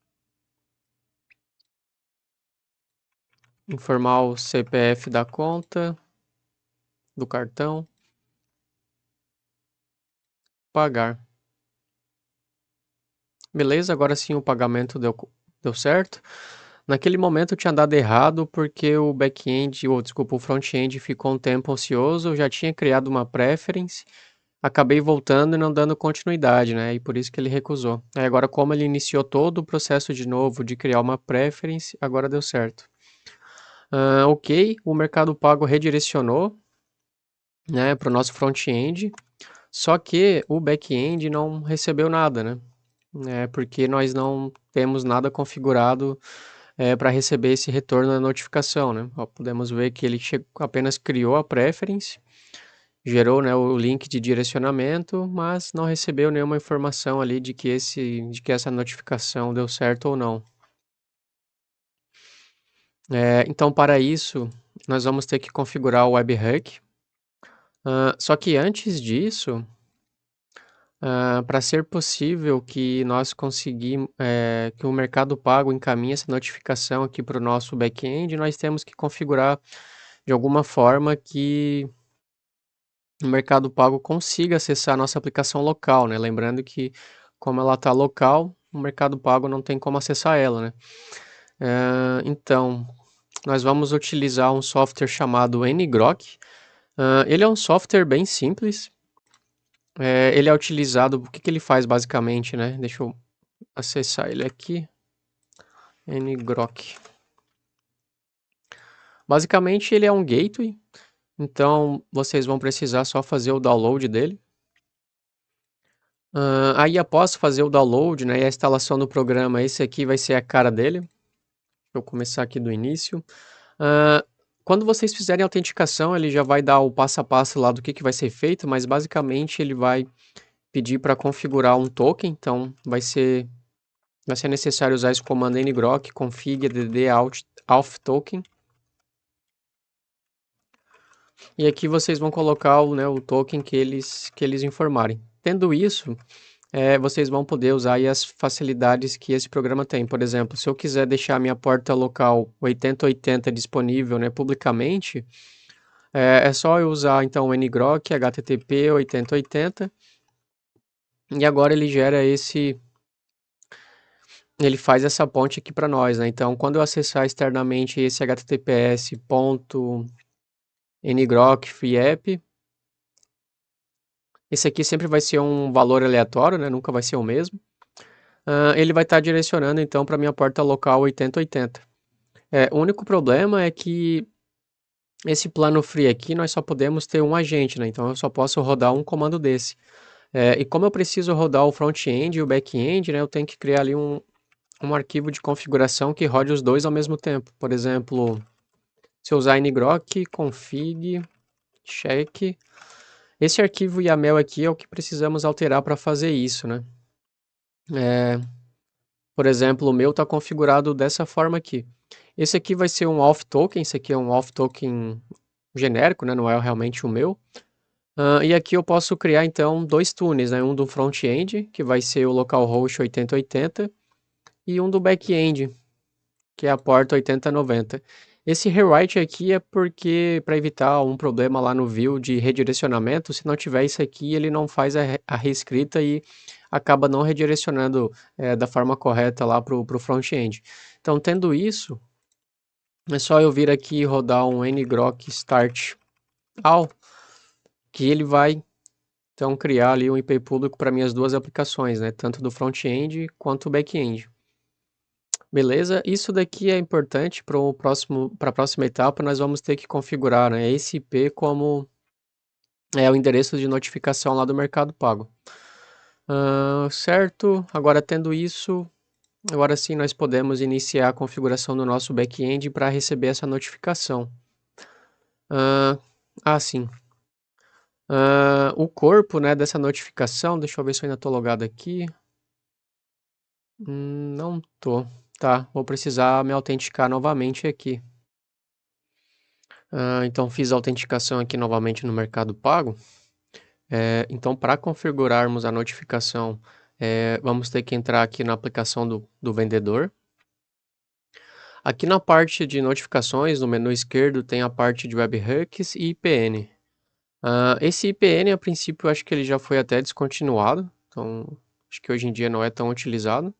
informar o CPF da conta, do cartão, pagar. Beleza, agora sim o pagamento deu certo. Naquele momento tinha dado errado porque o back-end, ou desculpa, o front-end ficou um tempo ocioso, eu já tinha criado uma preference, acabei voltando e não dando continuidade, né? E por isso que ele recusou. Aí agora, como ele iniciou todo o processo de novo de criar uma preference, agora deu certo. Ok, o Mercado Pago redirecionou, né, para o nosso front-end, só que o back-end não recebeu nada, né? Porque nós não temos nada configurado para receber esse retorno da notificação, né? Ó, podemos ver que ele apenas criou a preference, gerou, né, o link de direcionamento, mas não recebeu nenhuma informação ali de que essa notificação deu certo ou não. Então, para isso, nós vamos ter que configurar o webhook. Só que antes disso, para ser possível que nós conseguimos, que o Mercado Pago encaminhe essa notificação aqui para o nosso back-end, nós temos que configurar de alguma forma que o Mercado Pago consiga acessar a nossa aplicação local, né? Lembrando que, como ela está local, o Mercado Pago não tem como acessar ela, né? Então, nós vamos utilizar um software chamado Ngrok. Ele é um software bem simples. Ele é utilizado. O que que ele faz basicamente, né? Deixa eu acessar ele aqui. Ngrok. Basicamente, ele é um gateway. Então, vocês vão precisar só fazer o download dele. Aí, após fazer o download, né, e a instalação do programa, esse aqui vai ser a cara dele. Vou começar aqui do início. Ah, Quando vocês fizerem a autenticação, ele já vai dar o passo a passo lá do que vai ser feito, mas basicamente ele vai pedir para configurar um token. Então, vai ser necessário usar esse comando ngrok config add auth token. E aqui vocês vão colocar né, o token que eles informarem. Tendo isso, vocês vão poder usar aí as facilidades que esse programa tem. Por exemplo, se eu quiser deixar minha porta local 8080 disponível, né, publicamente, é só eu usar então o ngrok http 8080 e agora ele gera ele faz essa ponte aqui para nós, né? Então, quando eu acessar externamente esse https://ngrok free esse aqui sempre vai ser um valor aleatório, né? Nunca vai ser o mesmo. Ele vai estar direcionando então para minha porta local 8080. O único problema é que esse plano free aqui nós só podemos ter um agente, né? Então eu só posso rodar um comando desse. E como eu preciso rodar o front-end e o back-end, né? Eu tenho que criar ali um arquivo de configuração que rode os dois ao mesmo tempo. Por exemplo, se eu usar ngrok config check, esse arquivo YAML aqui é o que precisamos alterar para fazer isso, né? Por exemplo, o meu está configurado dessa forma aqui. Esse aqui vai ser um auth token, esse aqui é um auth token genérico, né? Não é realmente o meu. E aqui eu posso criar então dois túneis, né? Um do front-end, que vai ser o localhost 8080, e um do back-end, que é a porta 8090. Esse rewrite aqui é porque para evitar um problema lá no view de redirecionamento, se não tiver isso aqui, ele não faz a reescrita e acaba não redirecionando da forma correta lá para o front-end. Então, tendo isso, é só eu vir aqui e rodar um ngrok start all, que ele vai então criar ali um IP público para minhas duas aplicações, né? Tanto do front-end quanto do back-end. Beleza? Isso daqui é importante para a próxima etapa, nós vamos ter que configurar, né, esse IP como o endereço de notificação lá do Mercado Pago. Certo, agora tendo isso, agora sim nós podemos iniciar a configuração do nosso back-end para receber essa notificação. Sim. O corpo, né, dessa notificação, deixa eu ver se eu ainda estou logado aqui. Não tô. Tá, vou precisar me autenticar novamente aqui. Então fiz a autenticação aqui novamente no Mercado Pago. Então, para configurarmos a notificação, vamos ter que entrar aqui na aplicação do vendedor. Aqui na parte de notificações, no menu esquerdo, tem a parte de webhooks e IPN. Esse IPN, a princípio, eu acho que ele já foi até descontinuado, então acho que hoje em dia não é tão utilizado.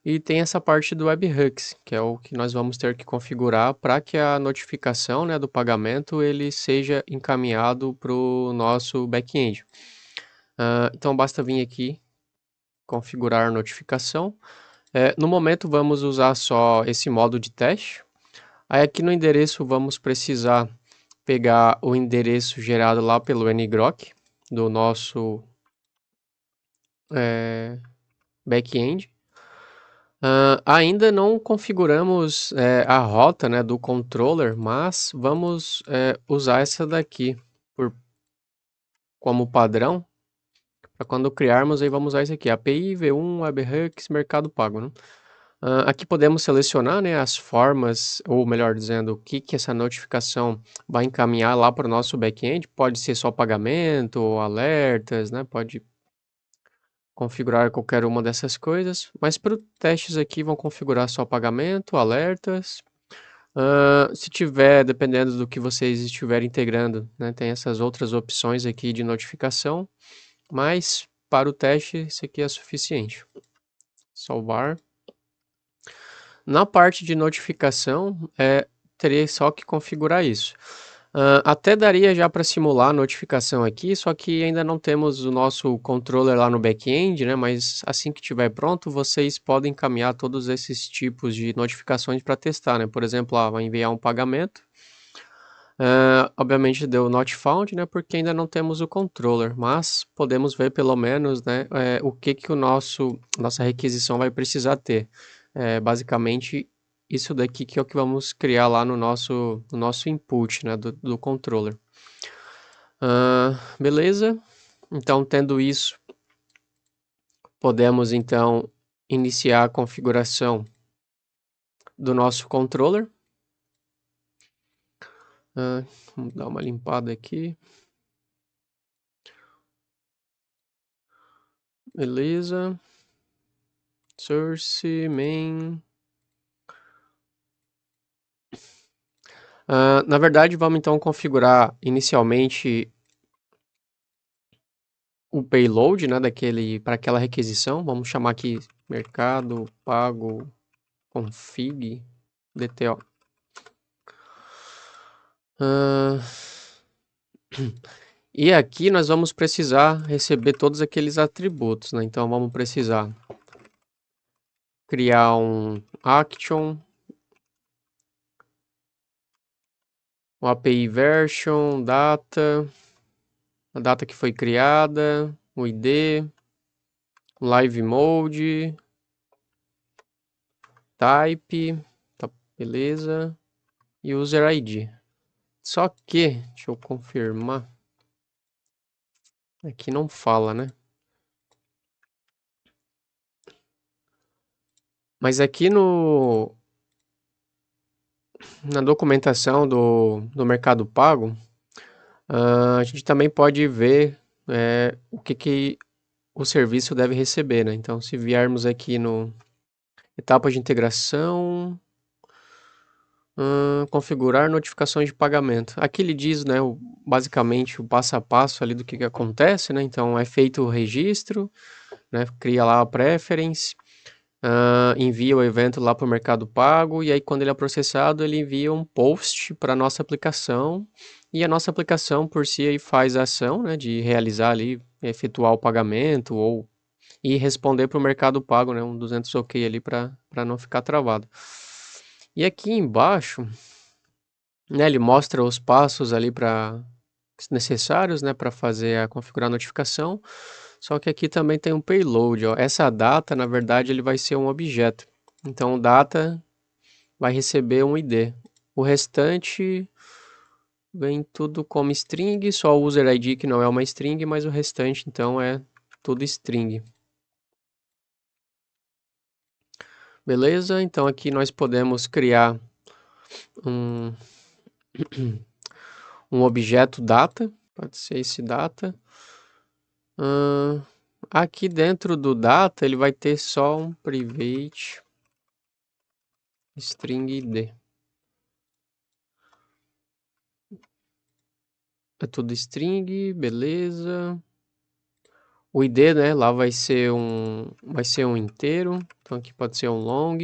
E tem essa parte do webhooks, que é o que nós vamos ter que configurar para que a notificação, né, do pagamento ele seja encaminhado para o nosso back-end. Então basta vir aqui configurar a notificação. No momento vamos usar só esse modo de teste. Aí aqui no endereço vamos precisar pegar o endereço gerado lá pelo ngrok do nosso back-end. Ainda não configuramos a rota, né, do controller, mas vamos usar essa daqui como padrão. Para quando criarmos, aí vamos usar isso aqui, API, V1, webhooks, Mercado Pago, né? Aqui podemos selecionar, né, as formas, ou melhor dizendo, o que essa notificação vai encaminhar lá para o nosso back-end. Pode ser só pagamento, ou alertas, né? Pode configurar qualquer uma dessas coisas. Mas para os testes aqui, vão configurar só pagamento, alertas. Se tiver, dependendo do que vocês estiverem integrando, né, tem essas outras opções aqui de notificação. Mas para o teste, isso aqui é suficiente. Salvar. Na parte de notificação, teria só que configurar isso. Até daria já para simular a notificação aqui, só que ainda não temos o nosso controller lá no back-end, né? Mas assim que estiver pronto, vocês podem encaminhar todos esses tipos de notificações para testar, né? Por exemplo, vai enviar um pagamento. Obviamente deu not found, né? Porque ainda não temos o controller, mas podemos ver pelo menos, né? O que o nossa requisição vai precisar ter. Basicamente isso daqui que é o que vamos criar lá no nosso input, né? Do controller. Beleza? Então, tendo isso, podemos então iniciar a configuração do nosso controller. Vamos dar uma limpada aqui. Beleza. Source, main. Na verdade, vamos então configurar inicialmente o payload, né, para aquela requisição. Vamos chamar aqui mercado pago config DTO. E aqui nós vamos precisar receber todos aqueles atributos, né? Então vamos precisar criar um action, um API version, data, a data que foi criada, o ID, live mode, type, tá, beleza, e user ID. Só que, deixa eu confirmar, aqui não fala, né? Mas aqui na documentação do Mercado Pago, a gente também pode ver o que o serviço deve receber, né? Então, se viermos aqui no etapa de integração, configurar notificações de pagamento. Aqui ele diz, né, basicamente o passo a passo ali do que acontece, né? Então, é feito o registro, né? Cria lá a preference, envia o evento lá para o Mercado Pago, e aí quando ele é processado, ele envia um post para a nossa aplicação, e a nossa aplicação por si aí faz a ação, né, de realizar ali, efetuar o pagamento, ou e responder para o Mercado Pago, né, um 200 OK ali para não ficar travado. E aqui embaixo, né, ele mostra os passos ali necessários, né, para fazer configurar a notificação. Só que aqui também tem um payload, ó. Essa data, na verdade, ele vai ser um objeto. Então, data vai receber um ID. O restante vem tudo como string, só o user ID que não é uma string, mas o restante, então, é tudo string. Beleza? Então, aqui nós podemos criar um, um objeto data. Pode ser esse data. Aqui dentro do data, ele vai ter só um private. string d. É tudo string, beleza. O id, né, lá vai ser um inteiro, então aqui pode ser um long.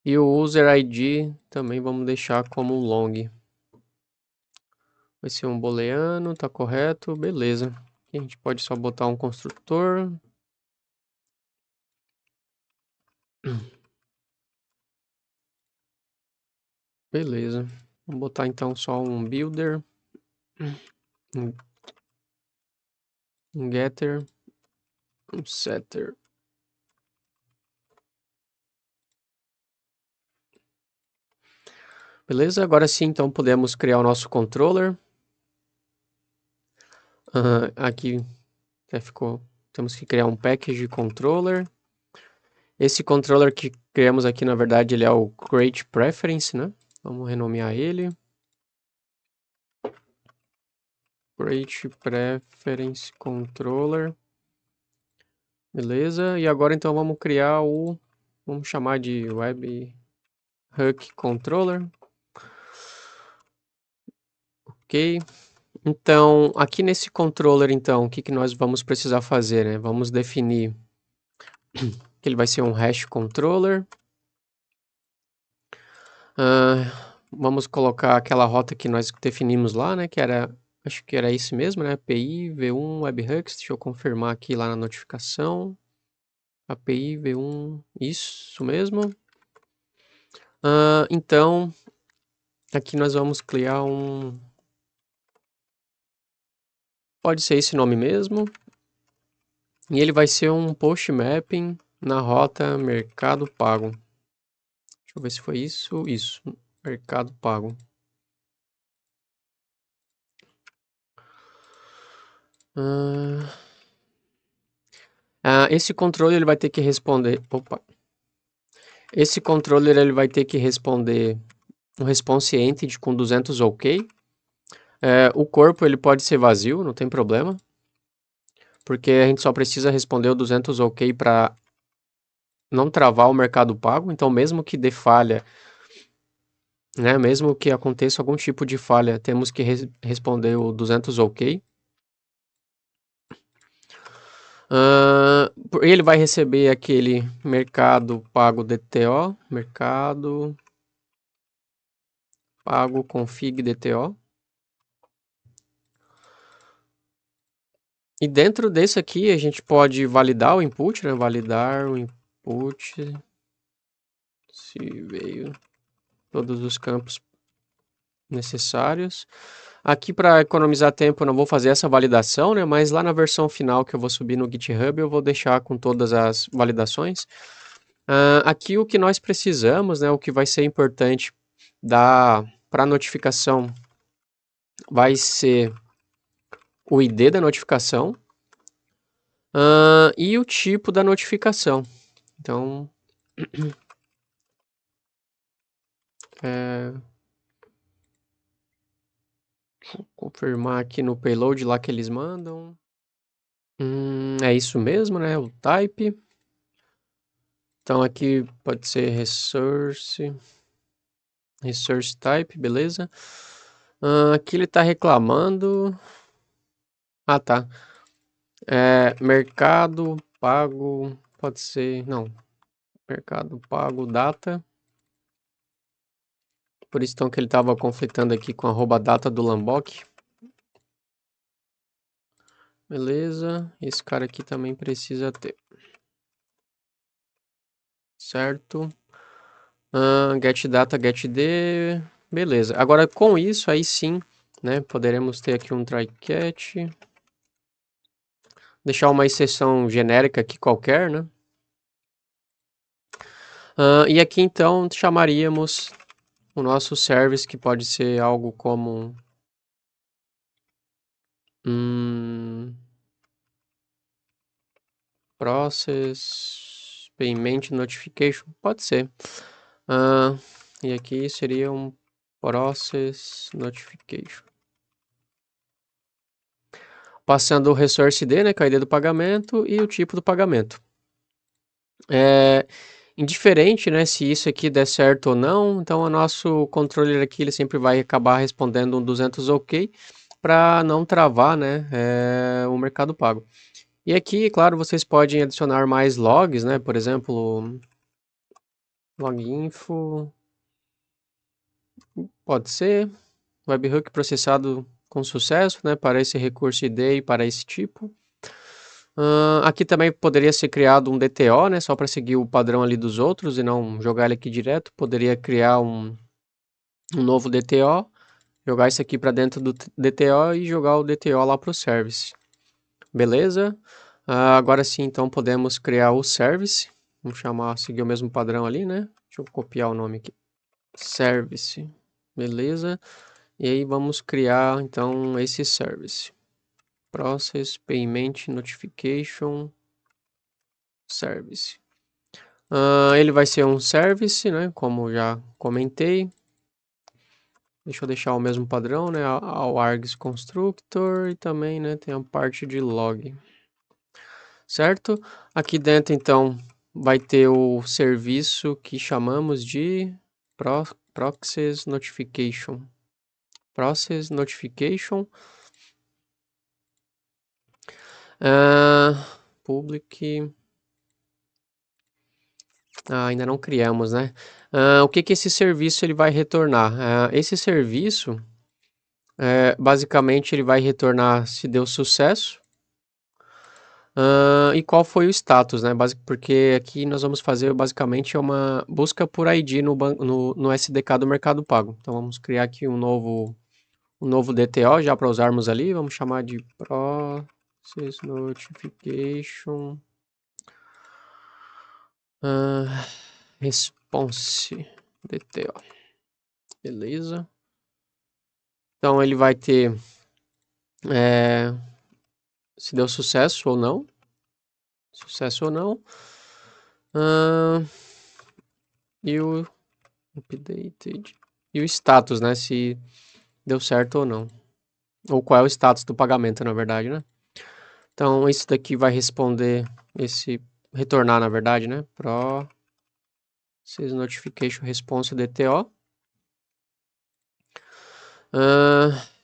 E o user ID também vamos deixar como long. Vai ser um booleano, tá correto, beleza. Aqui a gente pode só botar um construtor. Beleza. Vamos botar então só um builder, um getter, um setter. Beleza, agora sim então podemos criar o nosso controller. Aqui já ficou, temos que criar um package controller. Esse controller que criamos aqui, na verdade, ele é o create preference, né? Vamos renomear ele. Create preference controller. Beleza, e agora então vamos criar vamos chamar de webhook controller. Ok. Então, aqui nesse controller, então, o que nós vamos precisar fazer, né? Vamos definir que ele vai ser um hash controller. Vamos colocar aquela rota que nós definimos lá, né? Que era, acho que era isso mesmo, né? API v1 webhooks. Deixa eu confirmar aqui lá na notificação. API v1, isso mesmo. Então, aqui nós vamos criar pode ser esse nome mesmo. E ele vai ser um post mapping na rota Mercado Pago. Deixa eu ver se foi isso. Isso, Mercado Pago. Esse controller ele vai ter que responder. Opa. Esse controller ele vai ter que responder um response entity com 200 OK. O corpo ele pode ser vazio, não tem problema. Porque a gente só precisa responder o 200 OK para não travar o Mercado Pago. Então, mesmo que dê falha, né, mesmo que aconteça algum tipo de falha, temos que responder o 200 OK. Ele vai receber aquele Mercado Pago DTO, Mercado Pago config DTO. E dentro desse aqui a gente pode validar o input, né? Validar o input se veio todos os campos necessários. Aqui para economizar tempo eu não vou fazer essa validação, né? Mas lá na versão final que eu vou subir no GitHub eu vou deixar com todas as validações. Aqui o que nós precisamos, né? O que vai ser importante para a notificação vai ser o ID da notificação e o tipo da notificação. Então, vou confirmar aqui no payload lá que eles mandam. É isso mesmo, né? O type. Então aqui pode ser resource type, beleza. Aqui ele está reclamando. Tá. Mercado pago, pode ser, não. Mercado pago data. Por isso então que ele estava conflitando aqui com a @data do Lambok. Beleza. Esse cara aqui também precisa ter. Certo. Get data, get d. Beleza. Agora com isso aí sim, né? Poderemos ter aqui um try catch. Deixar uma exceção genérica aqui qualquer, né? E aqui então chamaríamos o nosso service, que pode ser algo como process payment notification, pode ser. E aqui seria um process notification. Passando o resource ID, né, que é o ID do pagamento, e o tipo do pagamento. Indiferente, né, se isso aqui der certo ou não, então o nosso controller aqui ele sempre vai acabar respondendo um 200 ok para não travar, né, o Mercado Pago. E aqui, claro, vocês podem adicionar mais logs, né, por exemplo, loginfo, pode ser, webhook processado com sucesso, né, para esse recurso ID e para esse tipo. Aqui também poderia ser criado um DTO, né, só para seguir o padrão ali dos outros e não jogar ele aqui direto. Poderia criar um novo DTO, jogar isso aqui para dentro do DTO e jogar o DTO lá para o service. Beleza? Agora sim, então podemos criar o service. Vamos chamar, seguir o mesmo padrão ali, né? Deixa eu copiar o nome aqui. Service. Beleza? E aí vamos criar então esse service. Process Payment Notification Service. Ele vai ser um service, né? Como já comentei. Deixa eu deixar o mesmo padrão, né? Ao args constructor e também, né? Tem a parte de log. Certo? Aqui dentro, então, vai ter o serviço que chamamos de Process Notification. Process Notification. Public. Ainda não criamos, né? O que que esse serviço ele vai retornar? Esse serviço, basicamente, ele vai retornar se deu sucesso. E qual foi o status, né? Porque aqui nós vamos fazer basicamente uma busca por ID no SDK do Mercado Pago. Então vamos criar aqui um novo DTO já para usarmos ali. Vamos chamar de Process Notification Response DTO. Beleza. Então ele vai ter se deu sucesso ou não. Sucesso ou não. E o updated. E o status, né? Se deu certo ou não. Ou qual é o status do pagamento, na verdade, né? Então, isso daqui vai responder retornar, na verdade, né? Process Notification Response DTO.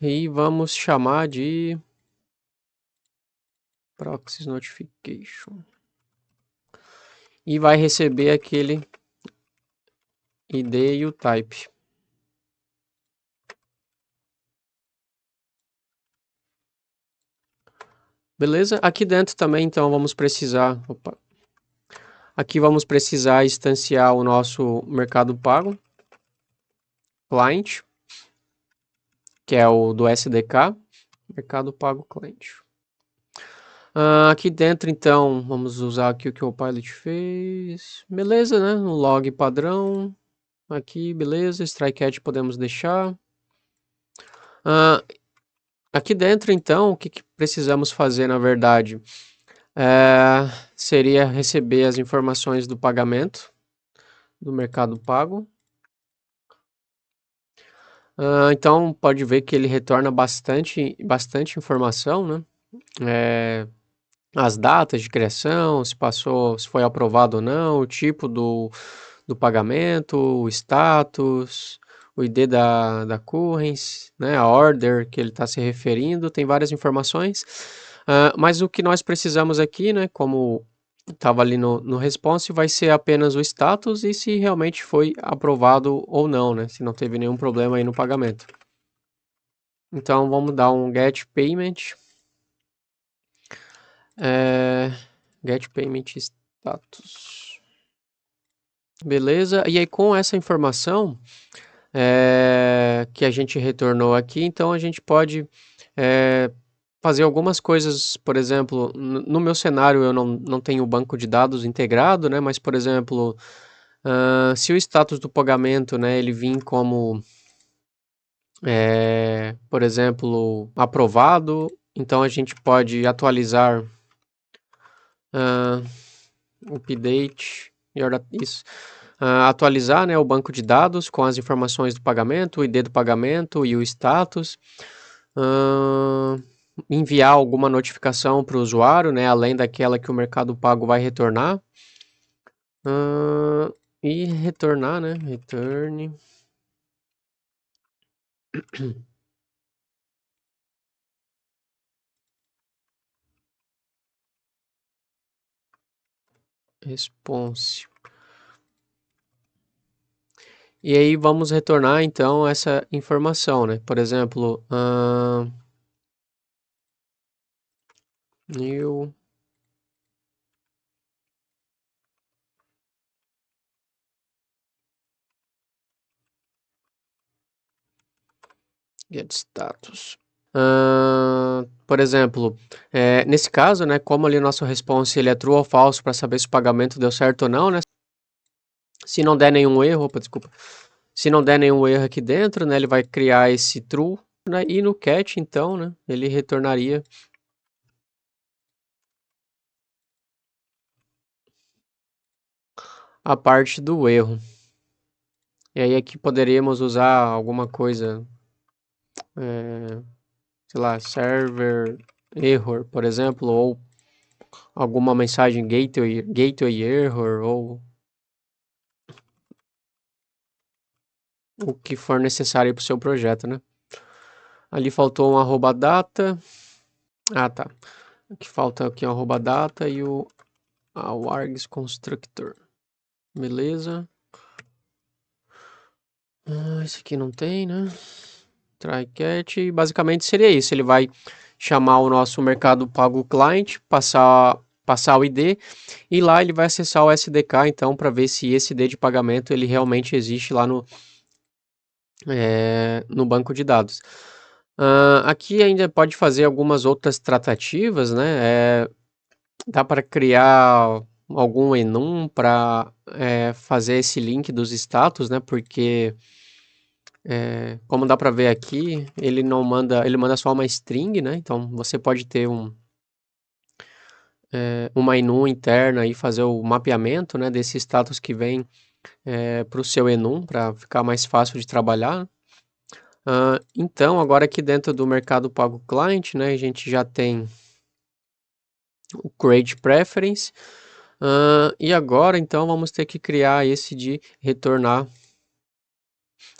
E vamos chamar de Process Notification. E vai receber aquele ID e o type. Beleza? Aqui dentro também, então, vamos precisar... Aqui vamos precisar instanciar o nosso Mercado Pago Client, que é o do SDK, Mercado Pago Client. Aqui dentro, então, vamos usar aqui o que o Pilot fez. Beleza, né? Um log padrão. Aqui, beleza. Strikecat podemos deixar. Aqui dentro, então, o que precisamos fazer, na verdade, seria receber as informações do pagamento do Mercado Pago. Então, pode ver que ele retorna bastante informação, né? As datas de criação, se foi aprovado ou não, o tipo do pagamento, o status, o ID da occurrence, né, a order que ele está se referindo, tem várias informações. Mas o que nós precisamos aqui, né, como estava ali no response, vai ser apenas o status e se realmente foi aprovado ou não, né, se não teve nenhum problema aí no pagamento. Então vamos dar um get payment. Get payment status. Beleza? E aí com essa informação que a gente retornou aqui, então a gente pode fazer algumas coisas, por exemplo, no meu cenário eu não tenho o banco de dados integrado, né? Mas, por exemplo, se o status do pagamento, né, ele vir como, por exemplo, aprovado, então a gente pode atualizar update, isso, atualizar, né, o banco de dados com as informações do pagamento, o ID do pagamento e o status, enviar alguma notificação para o usuário, né, além daquela que o Mercado Pago vai retornar, E retornar, né? Return. Response. E aí vamos retornar então essa informação, né? Por exemplo, new get status. Por exemplo, nesse caso, né, como ali o nosso response ele é true ou falso para saber se o pagamento deu certo ou não, né? Se não der nenhum erro, opa, desculpa. Se não der nenhum erro aqui dentro, né, ele vai criar esse true, né? E no catch, então, né, ele retornaria a parte do erro. E aí aqui poderíamos usar alguma coisa, sei lá, server error, por exemplo, ou alguma mensagem gateway error, ou o que for necessário para o seu projeto, né? Ali faltou um arroba data. Ah, tá. Aqui falta aqui um arroba data e o args constructor. Beleza. Esse aqui não tem, né? Try catch. Basicamente seria isso. Ele vai chamar o nosso Mercado Pago client, passar o ID e lá ele vai acessar o SDK então para ver se esse ID de pagamento ele realmente existe lá no banco de dados. Aqui ainda pode fazer algumas outras tratativas, né? Dá para criar algum enum para fazer esse link dos status, né? Porque como dá para ver aqui, ele não manda, ele manda só uma string, né? Então você pode ter uma enum interna e fazer o mapeamento, né, desse status que vem para o seu enum para ficar mais fácil de trabalhar. Então agora aqui dentro do Mercado Pago Client, né, a gente já tem o Create Preference. E agora, então, vamos ter que criar esse de retornar,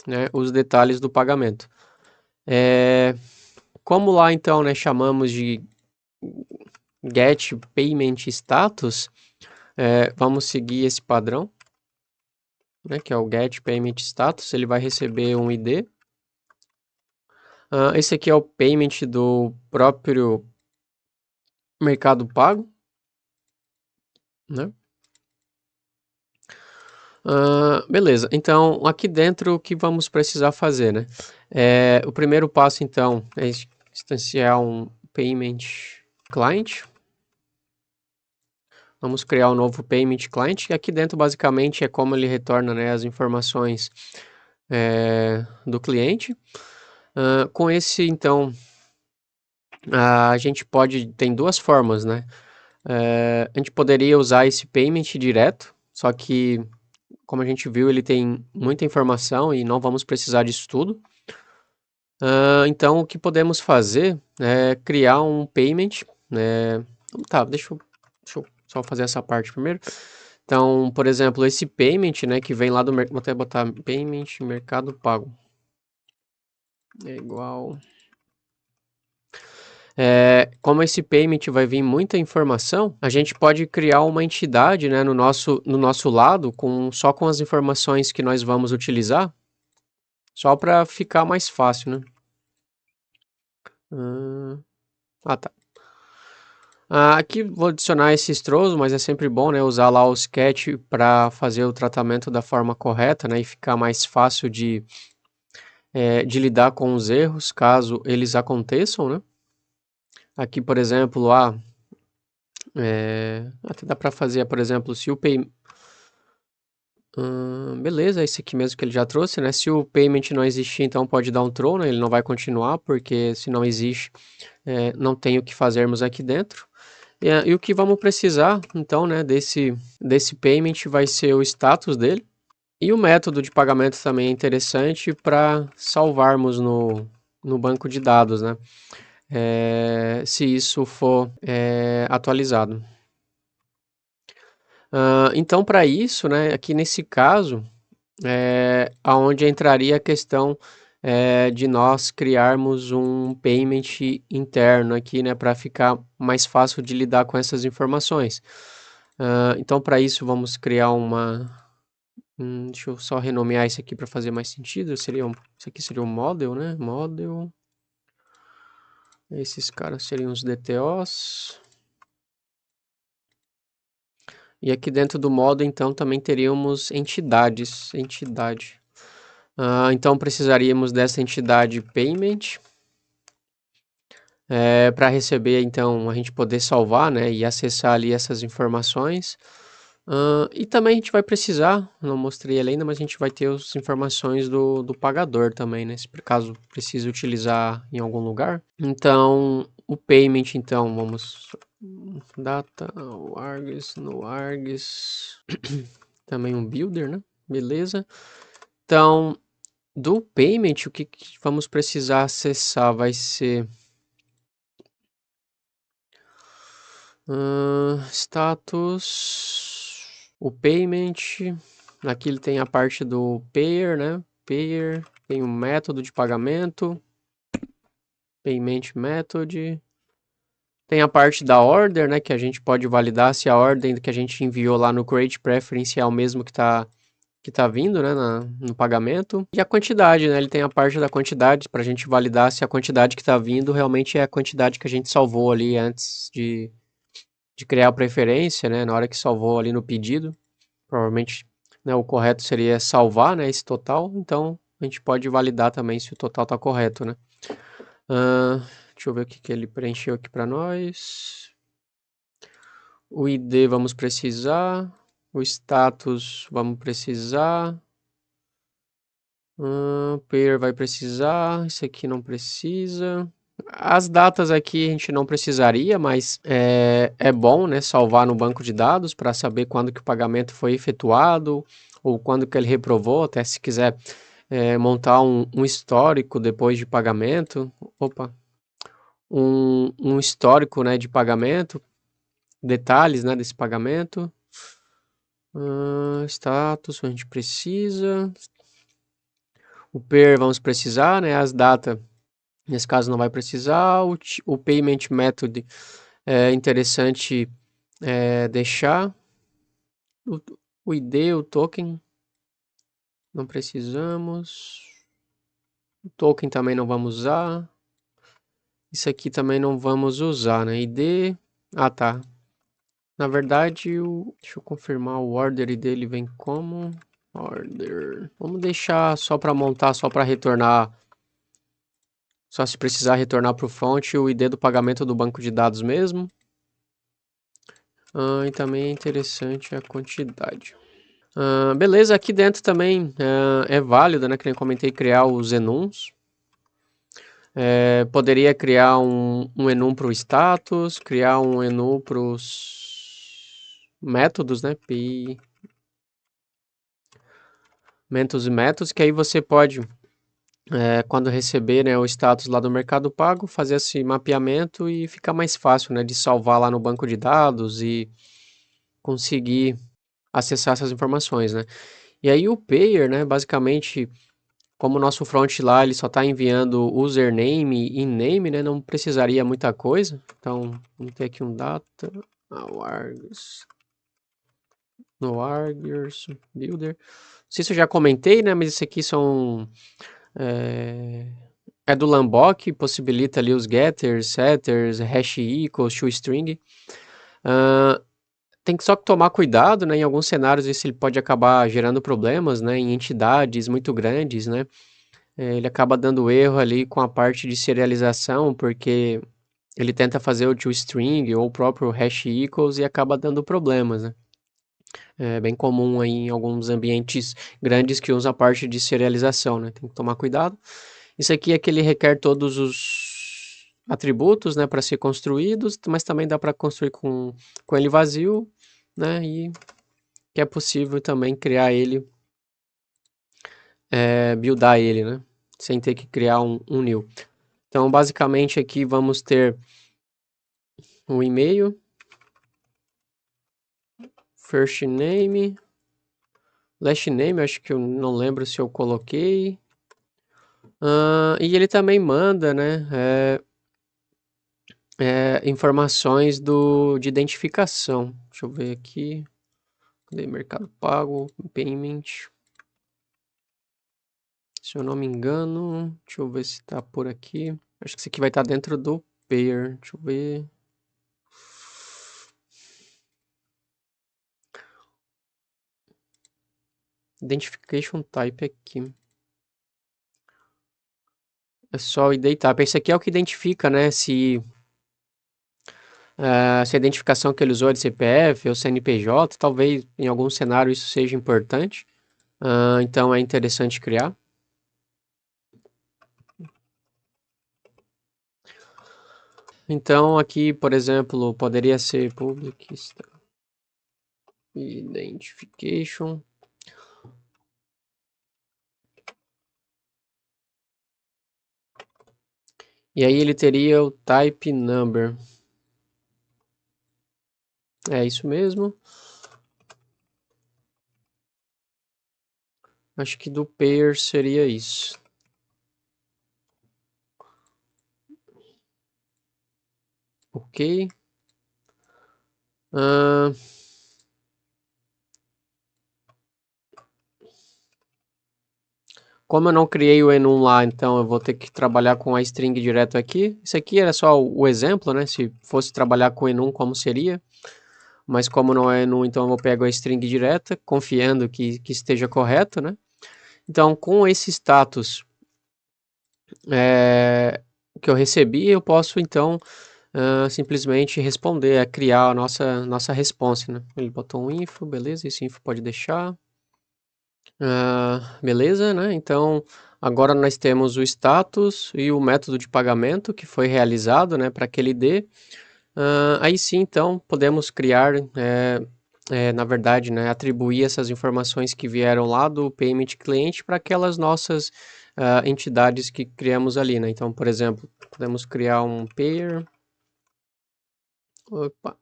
né, os detalhes do pagamento. Como lá, então, né, chamamos de Get Payment Status, vamos seguir esse padrão, né, que é o Get Payment Status. Ele vai receber um ID. Esse aqui é o payment do próprio Mercado Pago, né? Beleza, então aqui dentro o que vamos precisar fazer, né? O primeiro passo então é instanciar um payment client. Vamos criar um novo payment client e aqui dentro basicamente é como ele retorna, né, as informações do cliente. Com esse então a gente tem duas formas, né? A gente poderia usar esse payment direto, só que como a gente viu, ele tem muita informação e não vamos precisar disso tudo. Então, o que podemos fazer é criar um payment, né? Tá, deixa eu só fazer essa parte primeiro. Então, por exemplo, esse payment, né, que vem lá do mercado, vou até botar payment Mercado Pago. É igual. Como esse payment vai vir muita informação, a gente pode criar uma entidade, né, no nosso lado, só com as informações que nós vamos utilizar, só para ficar mais fácil, né? Tá. Aqui vou adicionar esses throws, mas é sempre bom, né, usar lá o sketch para fazer o tratamento da forma correta, né, e ficar mais fácil de lidar com os erros, caso eles aconteçam, né? Aqui, por exemplo, até dá para fazer, por exemplo, se o pay... beleza, esse aqui mesmo que ele já trouxe, né? Se o payment não existir, então pode dar um throw, né? Ele não vai continuar, porque se não existe, não tem o que fazermos aqui dentro. E o que vamos precisar, então, né, desse payment vai ser o status dele. E o método de pagamento também é interessante para salvarmos no banco de dados, né? Se isso for atualizado. Então, para isso, né, aqui nesse caso, aonde entraria a questão de nós criarmos um payment interno aqui, né, para ficar mais fácil de lidar com essas informações. Então, para isso, vamos criar uma. Deixa eu só renomear isso aqui para fazer mais sentido. Isso aqui seria um model, né? Model. Esses caras seriam os DTOs. E aqui dentro do model, então, também teríamos entidades. Entidade. Então, precisaríamos dessa entidade payment. Para receber, então, a gente poder salvar, né? E acessar ali essas informações. E também a gente vai precisar, não mostrei ele ainda, mas a gente vai ter as informações do pagador também, né? Se por caso precise utilizar em algum lugar. Então, o payment, então, vamos... Data, o Args, no Args... também um builder, né? Beleza. Então, do payment, o que vamos precisar acessar vai ser... status, o payment, aqui ele tem a parte do payer, né? Payer, tem o método de pagamento, payment method, tem a parte da order, né? Que a gente pode validar se a ordem que a gente enviou lá no create preference é o mesmo que tá vindo, né, no pagamento. E a quantidade, né? Ele tem a parte da quantidade para a gente validar se a quantidade que está vindo realmente é a quantidade que a gente salvou ali antes de criar a preferência, né, na hora que salvou ali no pedido. Provavelmente, né, o correto seria salvar, né, esse total. Então, a gente pode validar também se o total está correto, né. Deixa eu ver o que ele preencheu aqui para nós. O ID vamos precisar. O status vamos precisar. Payer vai precisar. Esse aqui não precisa. As datas aqui a gente não precisaria, mas é bom, né, salvar no banco de dados para saber quando que o pagamento foi efetuado ou quando que ele reprovou, até se quiser montar um histórico depois de pagamento. Opa! Um histórico, né, de pagamento, detalhes, né, desse pagamento. Status, a gente precisa. O PER vamos precisar, né, as datas. Nesse caso não vai precisar. O payment method é interessante deixar. O ID, o token, não precisamos. O token também não vamos usar. Isso aqui também não vamos usar, né? ID. Ah, tá. Na verdade, deixa eu confirmar o order dele vem como order. Vamos deixar só para montar, só para retornar. Só se precisar retornar para o front o ID do pagamento do banco de dados mesmo. E também é interessante a quantidade. Beleza, aqui dentro também é válido, né? Que eu comentei, criar os enums. Poderia criar um enum para o status, criar um enum para os métodos, né? API, métodos, que aí você pode, quando receber, né, o status lá do Mercado Pago, fazer esse mapeamento e ficar mais fácil, né? De salvar lá no banco de dados e conseguir acessar essas informações, né? E aí o payer, né? Basicamente, como o nosso front lá, ele só está enviando username e name, né? Não precisaria muita coisa. Então, vamos ter aqui um data, no Argos, builder. Não sei se eu já comentei, né? Mas isso aqui são... É do Lambok, possibilita ali os getters, setters, hash equals, toString. Tem que só tomar cuidado, né? Em alguns cenários isso ele pode acabar gerando problemas, né? Em entidades muito grandes, né? Ele acaba dando erro ali com a parte de serialização, porque ele tenta fazer o toString ou o próprio hash equals e acaba dando problemas, né? É bem comum aí em alguns ambientes grandes que usam a parte de serialização, né? Tem que tomar cuidado. Isso aqui é que ele requer todos os atributos, né, para ser construídos, mas também dá para construir com ele vazio, né? E que é possível também criar ele, buildar ele, né? Sem ter que criar um new. Então, basicamente aqui vamos ter um e-mail, First name. Last name, acho que eu não lembro se eu coloquei. E ele também manda, né, informações de identificação. Deixa eu ver aqui. Cadê Mercado Pago, Payment. Se eu não me engano, deixa eu ver se tá por aqui. Acho que isso aqui vai estar dentro do Payer. Deixa eu ver. Identification Type aqui. É só o ID Type. Esse aqui é o que identifica, né, se a identificação que ele usou é de CPF ou CNPJ. Talvez em algum cenário isso seja importante. Então é interessante criar. Então aqui, por exemplo, poderia ser Public Identification. E aí ele teria o Type Number. É isso mesmo. Acho que do Payer seria isso. Ok. Como eu não criei o enum lá, então eu vou ter que trabalhar com a string direto aqui. Isso aqui era só o exemplo, né? Se fosse trabalhar com enum, como seria. Mas como não é enum, então eu vou pegar a string direta, confiando que esteja correto, né? Então, com esse status que eu recebi, eu posso, então, simplesmente responder, criar a nossa response, né? Ele botou um info, beleza, esse info pode deixar. Beleza, né? Então, agora nós temos o status e o método de pagamento que foi realizado, né, para aquele ID. Aí sim, então, podemos criar, na verdade, né, atribuir essas informações que vieram lá do Payment Cliente para aquelas nossas entidades que criamos ali, né? Então, por exemplo, podemos criar um Payer. Opa.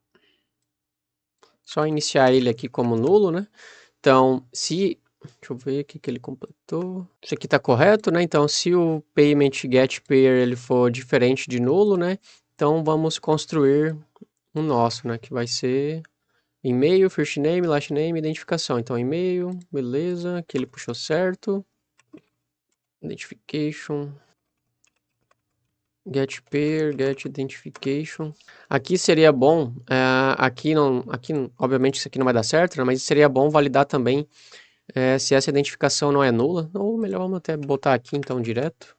Só iniciar ele aqui como nulo, né? Então, se... Deixa eu ver o que ele completou. Isso aqui está correto, né? Então, se o payment get payer ele for diferente de nulo, né? Então, vamos construir um nosso, né? Que vai ser e-mail, first name, last name, identificação. Então, e-mail, beleza. Aqui ele puxou certo. Identification. Get payer, get identification. Aqui seria bom, aqui obviamente isso aqui não vai dar certo, né, mas seria bom validar também se essa identificação não é nula, ou melhor, vamos até botar aqui então direto,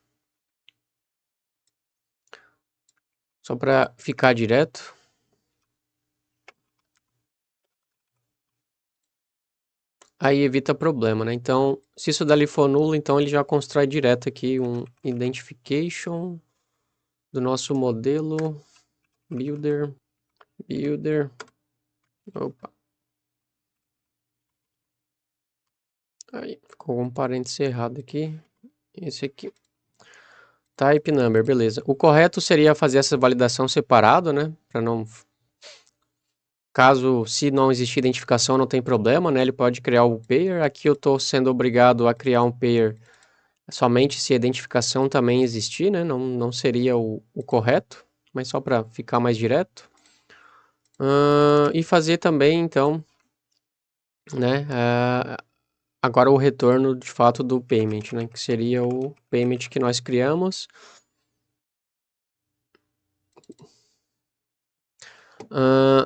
só para ficar direto. Aí evita problema, né? Então, se isso dali for nulo, então ele já constrói direto aqui um identification do nosso modelo builder, opa, aí ficou um parênteses errado aqui, esse aqui. Type number, beleza. O correto seria fazer essa validação separado, né? Para não... Caso, se não existir identificação, não tem problema, né? Ele pode criar o payer. Aqui eu estou sendo obrigado a criar um payer somente se a identificação também existir, né? Não seria o correto, mas só para ficar mais direto. E fazer também, então, né? Agora o retorno, de fato, do payment, né? Que seria o payment que nós criamos.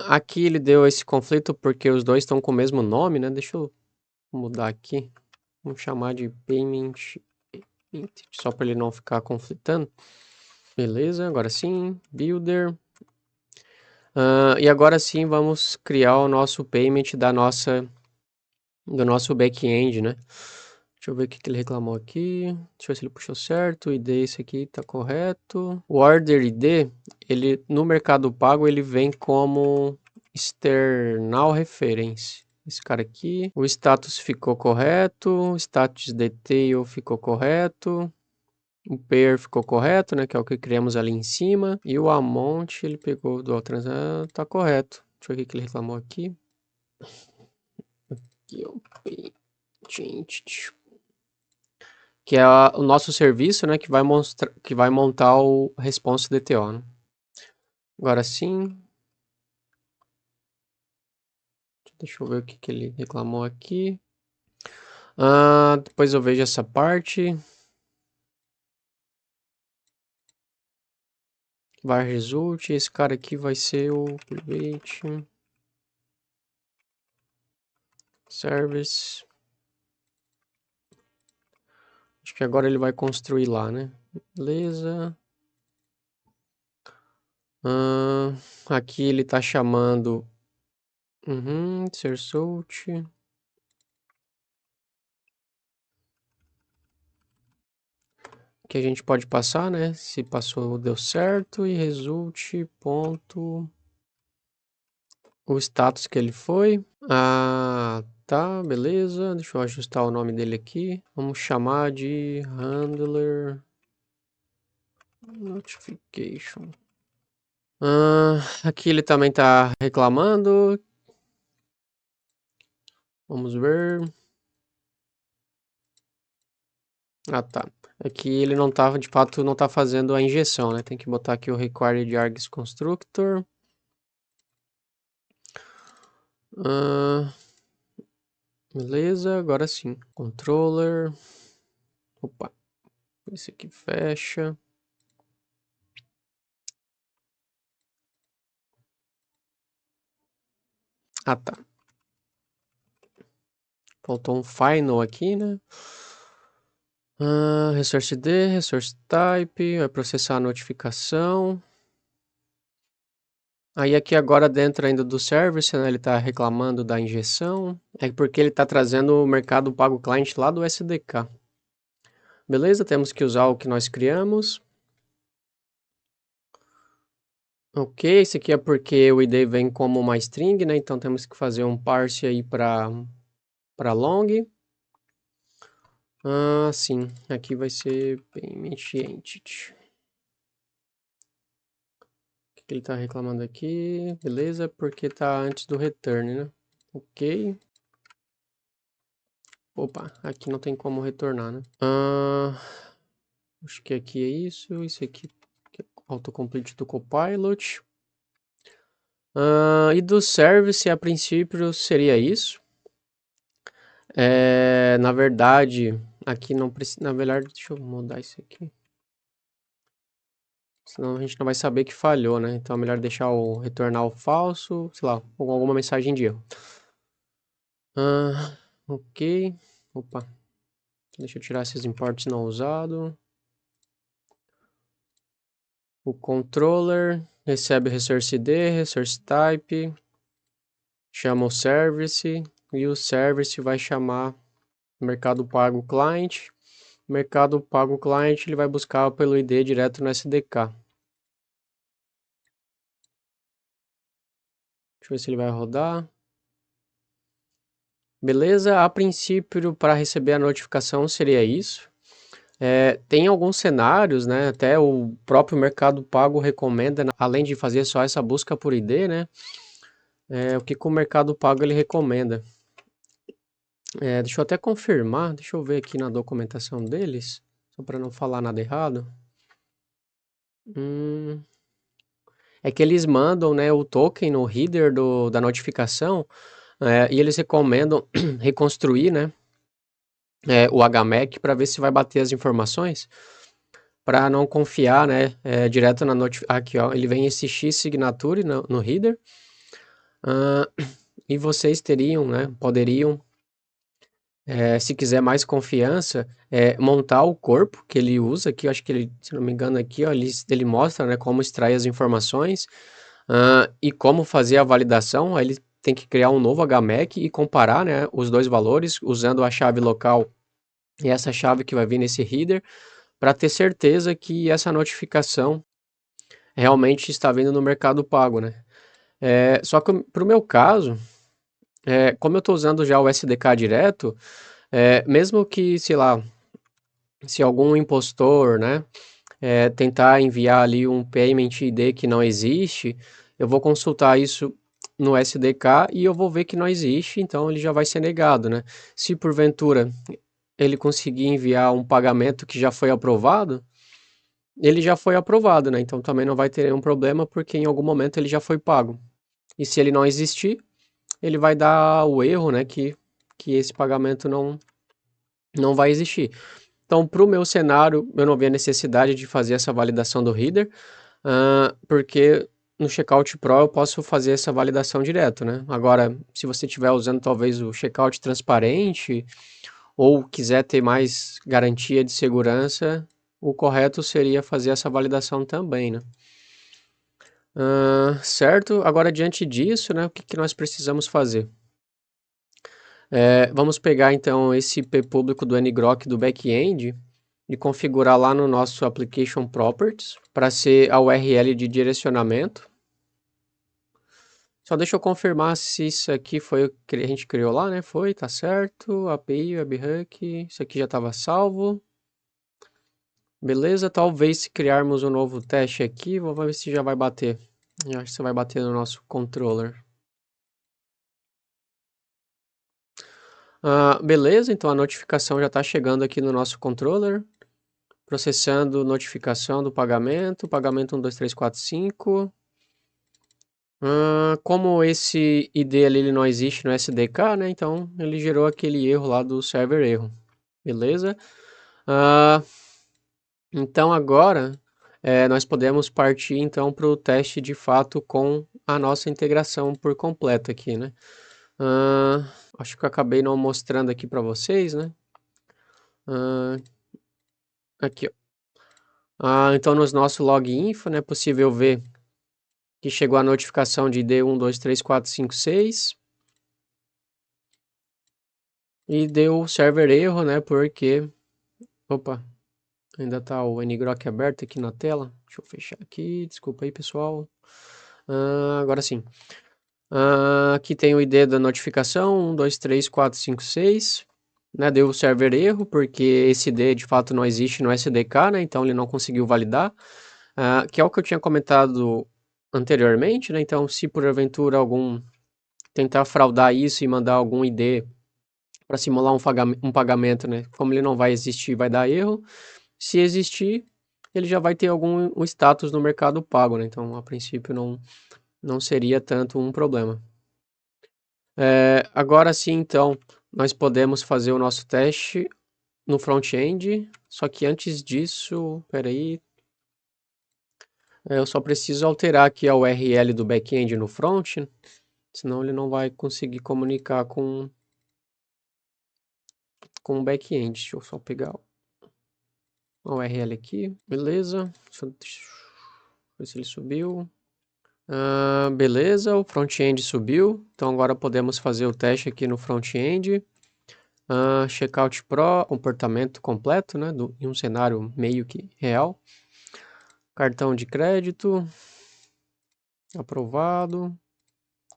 Aqui ele deu esse conflito porque os dois estão com o mesmo nome, né? Deixa eu mudar aqui. Vamos chamar de payment só para ele não ficar conflitando. Beleza, agora sim, builder. E agora sim vamos criar o nosso payment do nosso back-end, né? Deixa eu ver o que ele reclamou aqui. Deixa eu ver se ele puxou certo. O ID esse aqui tá correto. O order ID, ele no Mercado Pago, ele vem como external reference. Esse cara aqui. O status ficou correto. O status detail ficou correto. O pair ficou correto, né? Que é o que criamos ali em cima. E o amount, ele pegou do outro. Tá correto. Deixa eu ver o que ele reclamou aqui. Aqui, ó, Paint, que é o nosso serviço, né, que vai montar o response DTO, né? Agora sim, deixa eu ver o que que ele reclamou aqui. Depois eu vejo essa parte. Var result, esse cara aqui vai ser o private service. Acho que agora ele vai construir lá, né? Beleza. Aqui ele tá chamando result. Que a gente pode passar, né? Se passou, deu certo. E result, ponto. O status que ele foi. Tá, beleza. Deixa eu ajustar o nome dele aqui. Vamos chamar de handler notification. Aqui ele também tá reclamando. Vamos ver. Tá. Aqui ele não tá, de fato, não tá fazendo a injeção, né? Tem que botar aqui o required args constructor. Beleza, agora sim. Controller. Opa. Esse aqui fecha. Tá. Faltou um final aqui, né? Resource D, resource type, vai processar a notificação. Aí aqui agora dentro ainda do service, né, ele está reclamando da injeção. É porque ele está trazendo o mercado pago client lá do SDK. Beleza, temos que usar o que nós criamos. Ok, esse aqui é porque o ID vem como uma string, né? Então temos que fazer um parse aí para long. Sim, aqui vai ser payment entity. O que ele está reclamando aqui? Beleza, porque está antes do return, né? Ok. Opa, aqui não tem como retornar, né? Acho que aqui é isso. Isso aqui é autocomplete do Copilot. E do service, a princípio, seria isso. Na verdade, aqui não precisa. Na verdade, deixa eu mudar isso aqui. Senão a gente não vai saber que falhou, né? Então é melhor deixar o retornar o falso, sei lá, com alguma mensagem de erro. Ok. Opa. Deixa eu tirar esses imports não usados. O controller recebe resource ID, resource type, chama o service e o service vai chamar mercado pago client. Mercado pago client ele vai buscar pelo ID direto no SDK. Deixa eu ver se ele vai rodar. Beleza, a princípio para receber a notificação seria isso. Tem alguns cenários, né? Até o próprio Mercado Pago recomenda, além de fazer só essa busca por ID, né? O que o Mercado Pago ele recomenda. Deixa eu até confirmar, deixa eu ver aqui na documentação deles, só para não falar nada errado. É que eles mandam, né, o token no header da notificação, e eles recomendam reconstruir, né, o HMAC para ver se vai bater as informações, para não confiar, né, direto na notificação. Aqui, ó, ele vem esse X signature no header, e vocês teriam, né, poderiam, se quiser mais confiança, montar o corpo que ele usa aqui, eu acho que ele, se não me engano aqui, ó, ele mostra, né, como extrair as informações, e como fazer a validação. Aí ele tem que criar um novo HMAC e comparar, né, os dois valores usando a chave local e essa chave que vai vir nesse header, para ter certeza que essa notificação realmente está vindo no Mercado Pago, né? Só que para o meu caso, como eu estou usando já o SDK direto, mesmo que, sei lá, se algum impostor, né, tentar enviar ali um payment ID que não existe, eu vou consultar isso no SDK e eu vou ver que não existe, então ele já vai ser negado, né? Se porventura ele conseguir enviar um pagamento que já foi aprovado, ele já foi aprovado, né? Então também não vai ter nenhum problema porque em algum momento ele já foi pago. E se ele não existir, ele vai dar o erro, né? Que esse pagamento não vai existir. Então, para o meu cenário, eu não vi a necessidade de fazer essa validação do header, porque no Checkout Pro eu posso fazer essa validação direto, né? Agora, se você estiver usando talvez o Checkout transparente ou quiser ter mais garantia de segurança, o correto seria fazer essa validação também, né? Certo? Agora, diante disso, né, o que nós precisamos fazer? Vamos pegar então esse IP público do ngrok do back-end e configurar lá no nosso Application Properties para ser a URL de direcionamento. Só deixa eu confirmar se isso aqui foi o que a gente criou lá, né? Foi, tá certo. API, webhook, isso aqui já estava salvo. Beleza, talvez se criarmos um novo teste aqui, vamos ver se já vai bater. Eu acho que você vai bater no nosso controller. Beleza, então a notificação já está chegando aqui no nosso controller. Processando notificação do pagamento, pagamento 1, 2, 3, 4, 5. Como esse ID ali ele não existe no SDK, né? Então ele gerou aquele erro lá do server erro. Beleza? Então agora nós podemos partir então para o teste de fato com a nossa integração por completo aqui, né? Acho que eu acabei não mostrando aqui para vocês, né? Aqui, ó. Então no nosso log info, né, é possível ver que chegou a notificação de ID 1, 2, 3, 4, 5, 6. E deu server erro, né? Porque... Opa, ainda tá o ngrok aberto aqui na tela. Deixa eu fechar aqui, desculpa aí, pessoal. Agora sim. Aqui tem o ID da notificação, 1, 2, 3, 4, 5, 6. Né, deu server erro, porque esse ID de fato não existe no SDK, né? Então ele não conseguiu validar. Que é o que eu tinha comentado anteriormente, né? Então, se porventura algum tentar fraudar isso e mandar algum ID para simular um pagamento, né? Como ele não vai existir, vai dar erro. Se existir, ele já vai ter algum um status no mercado pago, né? Então, a princípio, não seria tanto um problema. Agora sim, então, nós podemos fazer o nosso teste no front-end. Só que antes disso, peraí, eu só preciso alterar aqui a URL do back-end no front, senão ele não vai conseguir comunicar com o back-end. Deixa eu só pegar a URL aqui, beleza. Deixa eu ver se ele subiu. Beleza, o front-end subiu. Então agora podemos fazer o teste aqui no front-end. Checkout Pro, comportamento completo, né? Em um cenário meio que real. Cartão de crédito. Aprovado.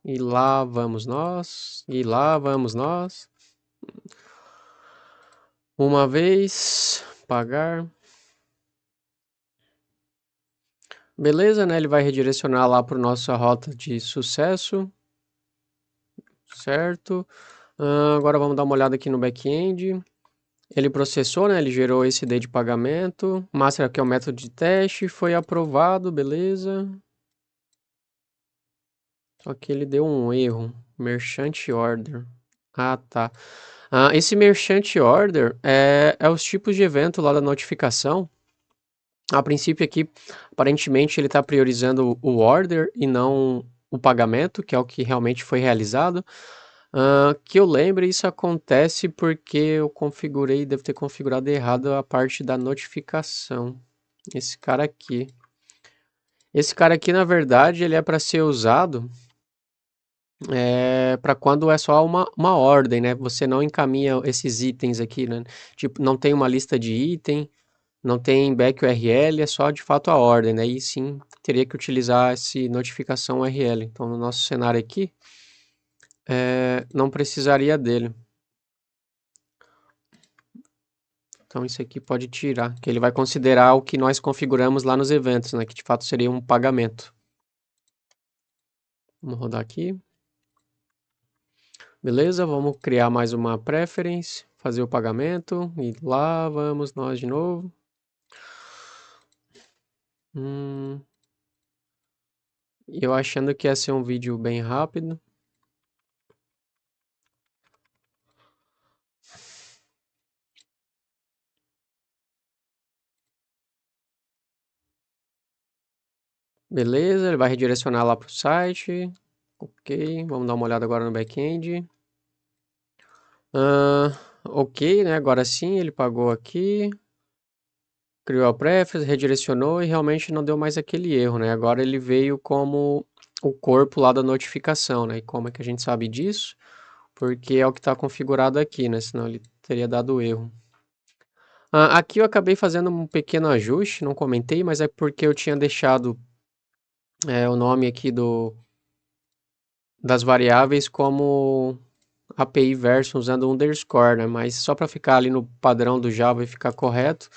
E lá vamos nós. E lá vamos nós. Uma vez. Pagar. Beleza, né? Ele vai redirecionar lá para nossa rota de sucesso. Certo. Agora vamos dar uma olhada aqui no back-end. Ele processou, né? Ele gerou esse ID de pagamento. Master aqui é o método de teste. Foi aprovado, beleza. Só que ele deu um erro. Merchant Order. Tá. Esse Merchant Order é os tipos de evento lá da notificação. A princípio aqui, aparentemente ele está priorizando o order e não o pagamento, que é o que realmente foi realizado. Que eu lembre, isso acontece porque eu configurei, devo ter configurado errado a parte da notificação. Esse cara aqui. Esse cara aqui, na verdade, ele é para ser usado para quando é só uma ordem, né? Você não encaminha esses itens aqui, né? Tipo, não tem uma lista de item, não tem back URL, é só de fato a ordem, né? E sim, teria que utilizar esse notificação URL. Então, no nosso cenário aqui, não precisaria dele. Então, isso aqui pode tirar, que ele vai considerar o que nós configuramos lá nos eventos, né? Que de fato seria um pagamento. Vamos rodar aqui. Beleza, vamos criar mais uma preference, fazer o pagamento e lá vamos nós de novo. Eu achando que ia ser um vídeo bem rápido. Beleza, ele vai redirecionar lá para o site. Ok, vamos dar uma olhada agora no back-end. Ok, né? Agora sim, ele pagou aqui, criou a preference, redirecionou e realmente não deu mais aquele erro, né? Agora ele veio como o corpo lá da notificação, né? E como é que a gente sabe disso? Porque é o que está configurado aqui, né? Senão ele teria dado erro. Aqui eu acabei fazendo um pequeno ajuste, não comentei, mas é porque eu tinha deixado o nome aqui das variáveis como API version usando underscore, né? Mas só para ficar ali no padrão do Java e ficar correto,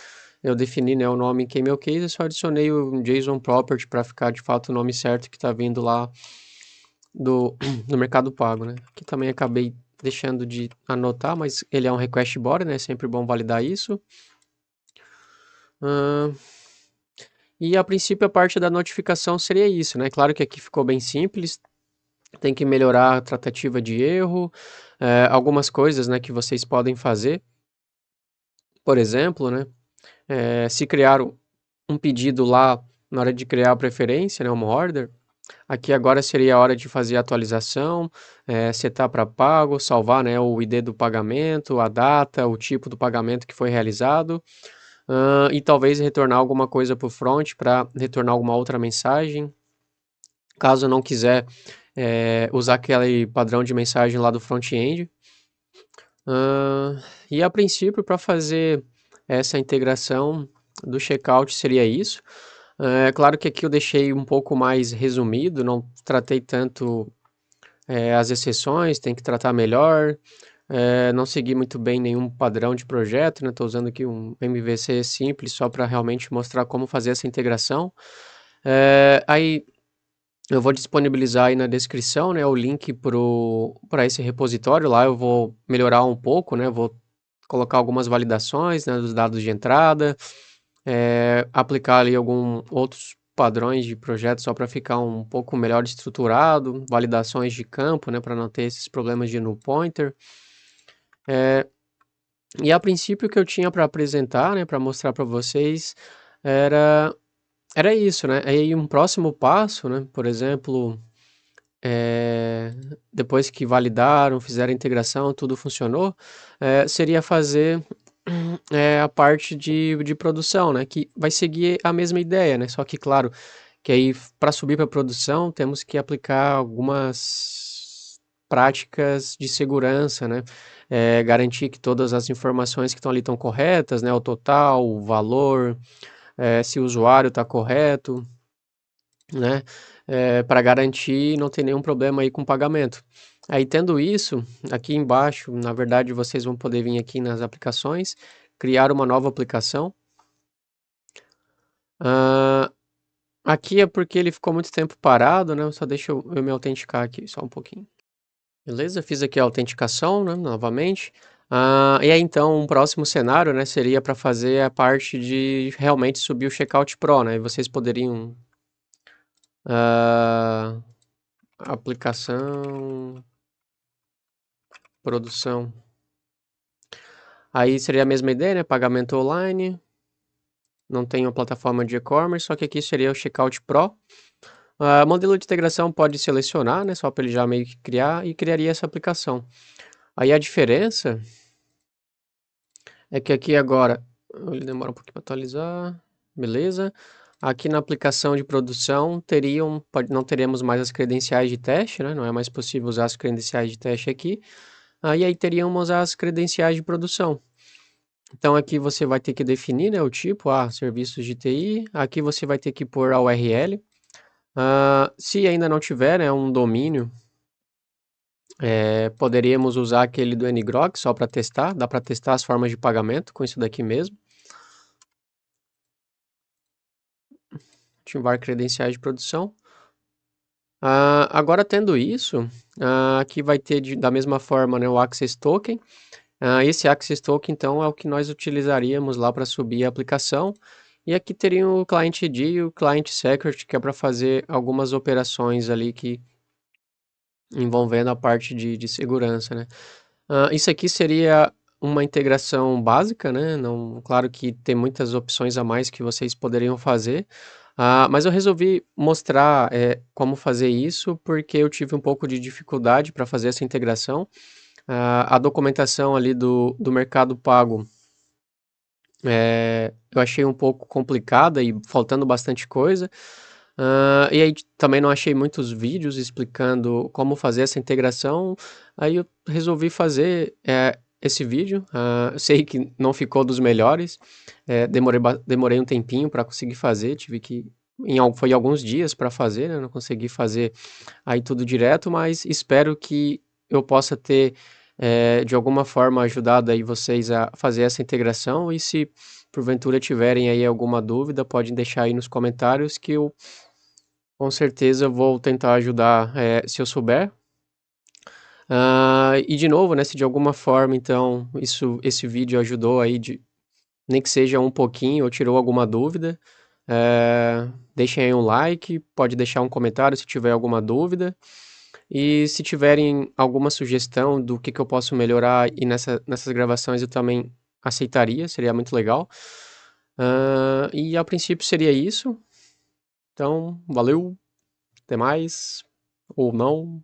eu defini, né, o nome em camel case e só adicionei o JSON property para ficar de fato o nome certo que está vindo lá do Mercado Pago, né? Aqui também acabei deixando de anotar, mas ele é um request body, né? É sempre bom validar isso. E a princípio a parte da notificação seria isso, né? Claro que aqui ficou bem simples, tem que melhorar a tratativa de erro, algumas coisas, né, que vocês podem fazer. Por exemplo, né, se criar um pedido lá na hora de criar a preferência, né, uma order, aqui agora seria a hora de fazer a atualização, setar para pago, salvar, né, o ID do pagamento, a data, o tipo do pagamento que foi realizado, e talvez retornar alguma coisa para o front para retornar alguma outra mensagem. Caso não quiser usar aquele padrão de mensagem lá do front-end. E a princípio, para fazer essa integração do checkout seria isso. É claro que aqui eu deixei um pouco mais resumido, não tratei tanto as exceções, tem que tratar melhor. Não segui muito bem nenhum padrão de projeto, né? Estou usando aqui um MVC simples só para realmente mostrar como fazer essa integração. Aí eu vou disponibilizar aí na descrição, né, o link para esse repositório. Lá eu vou melhorar um pouco, né, vou colocar algumas validações, né, dos dados de entrada, aplicar ali alguns outros padrões de projeto só para ficar um pouco melhor estruturado, validações de campo, né, para não ter esses problemas de null pointer. E a princípio o que eu tinha para apresentar, né, para mostrar para vocês, era, era isso, né? Aí um próximo passo, né, por exemplo, depois que validaram, fizeram a integração, tudo funcionou, seria fazer a parte de produção, né? Que vai seguir a mesma ideia, né? Só que, claro, que aí para subir para produção temos que aplicar algumas práticas de segurança, né? Garantir que todas as informações que estão ali estão corretas, né? O total, o valor, se o usuário está correto, né? Para garantir não ter nenhum problema aí com o pagamento. Aí tendo isso, aqui embaixo, na verdade, vocês vão poder vir aqui nas aplicações, criar uma nova aplicação. Ah, aqui é porque ele ficou muito tempo parado, né? Só deixa eu me autenticar aqui, só um pouquinho. Beleza? Fiz aqui a autenticação, né? Novamente. E aí então, um próximo cenário, né? Seria para fazer a parte de realmente subir o Checkout Pro, né? E vocês poderiam aplicação, produção. Aí seria a mesma ideia, né? Pagamento online. Não tem uma plataforma de e-commerce, só que aqui seria o Checkout Pro. Modelo de integração pode selecionar, né? Só para ele já meio que criar e criaria essa aplicação. Aí a diferença é que aqui agora ele demora um pouquinho para atualizar. Beleza. Aqui na aplicação de produção não teremos mais as credenciais de teste, né? Não é mais possível usar as credenciais de teste aqui. Aí teríamos as credenciais de produção. Então aqui você vai ter que definir, né, o tipo, serviços de TI. Aqui você vai ter que pôr a URL. Se ainda não tiver, né, um domínio, poderíamos usar aquele do ngrok só para testar. Dá para testar as formas de pagamento com isso daqui mesmo. Ativar credenciais de produção. Agora tendo isso, aqui vai ter da mesma forma, né, o Access Token. Esse Access Token, então, é o que nós utilizaríamos lá para subir a aplicação. E aqui teria o Client ID e o Client Secret, que é para fazer algumas operações ali que envolvendo a parte de segurança, né. Isso aqui seria uma integração básica, né, não claro que tem muitas opções a mais que vocês poderiam fazer, mas eu resolvi mostrar, como fazer isso, porque eu tive um pouco de dificuldade para fazer essa integração. A documentação ali do Mercado Pago, eu achei um pouco complicada e faltando bastante coisa. E aí também não achei muitos vídeos explicando como fazer essa integração, aí eu resolvi fazer, esse vídeo. Eu sei que não ficou dos melhores, demorei um tempinho para conseguir fazer, tive que foi alguns dias para fazer, né, não consegui fazer aí tudo direto, mas espero que eu possa ter, de alguma forma ajudado aí vocês a fazer essa integração e se porventura tiverem aí alguma dúvida, podem deixar aí nos comentários que eu com certeza vou tentar ajudar, se eu souber. E de novo, né, se de alguma forma então esse vídeo ajudou aí nem que seja um pouquinho ou tirou alguma dúvida, deixem aí um like, pode deixar um comentário se tiver alguma dúvida. E se tiverem alguma sugestão do que eu posso melhorar e nessas gravações eu também aceitaria, seria muito legal. E a princípio seria isso. Então, valeu, até mais, ou não.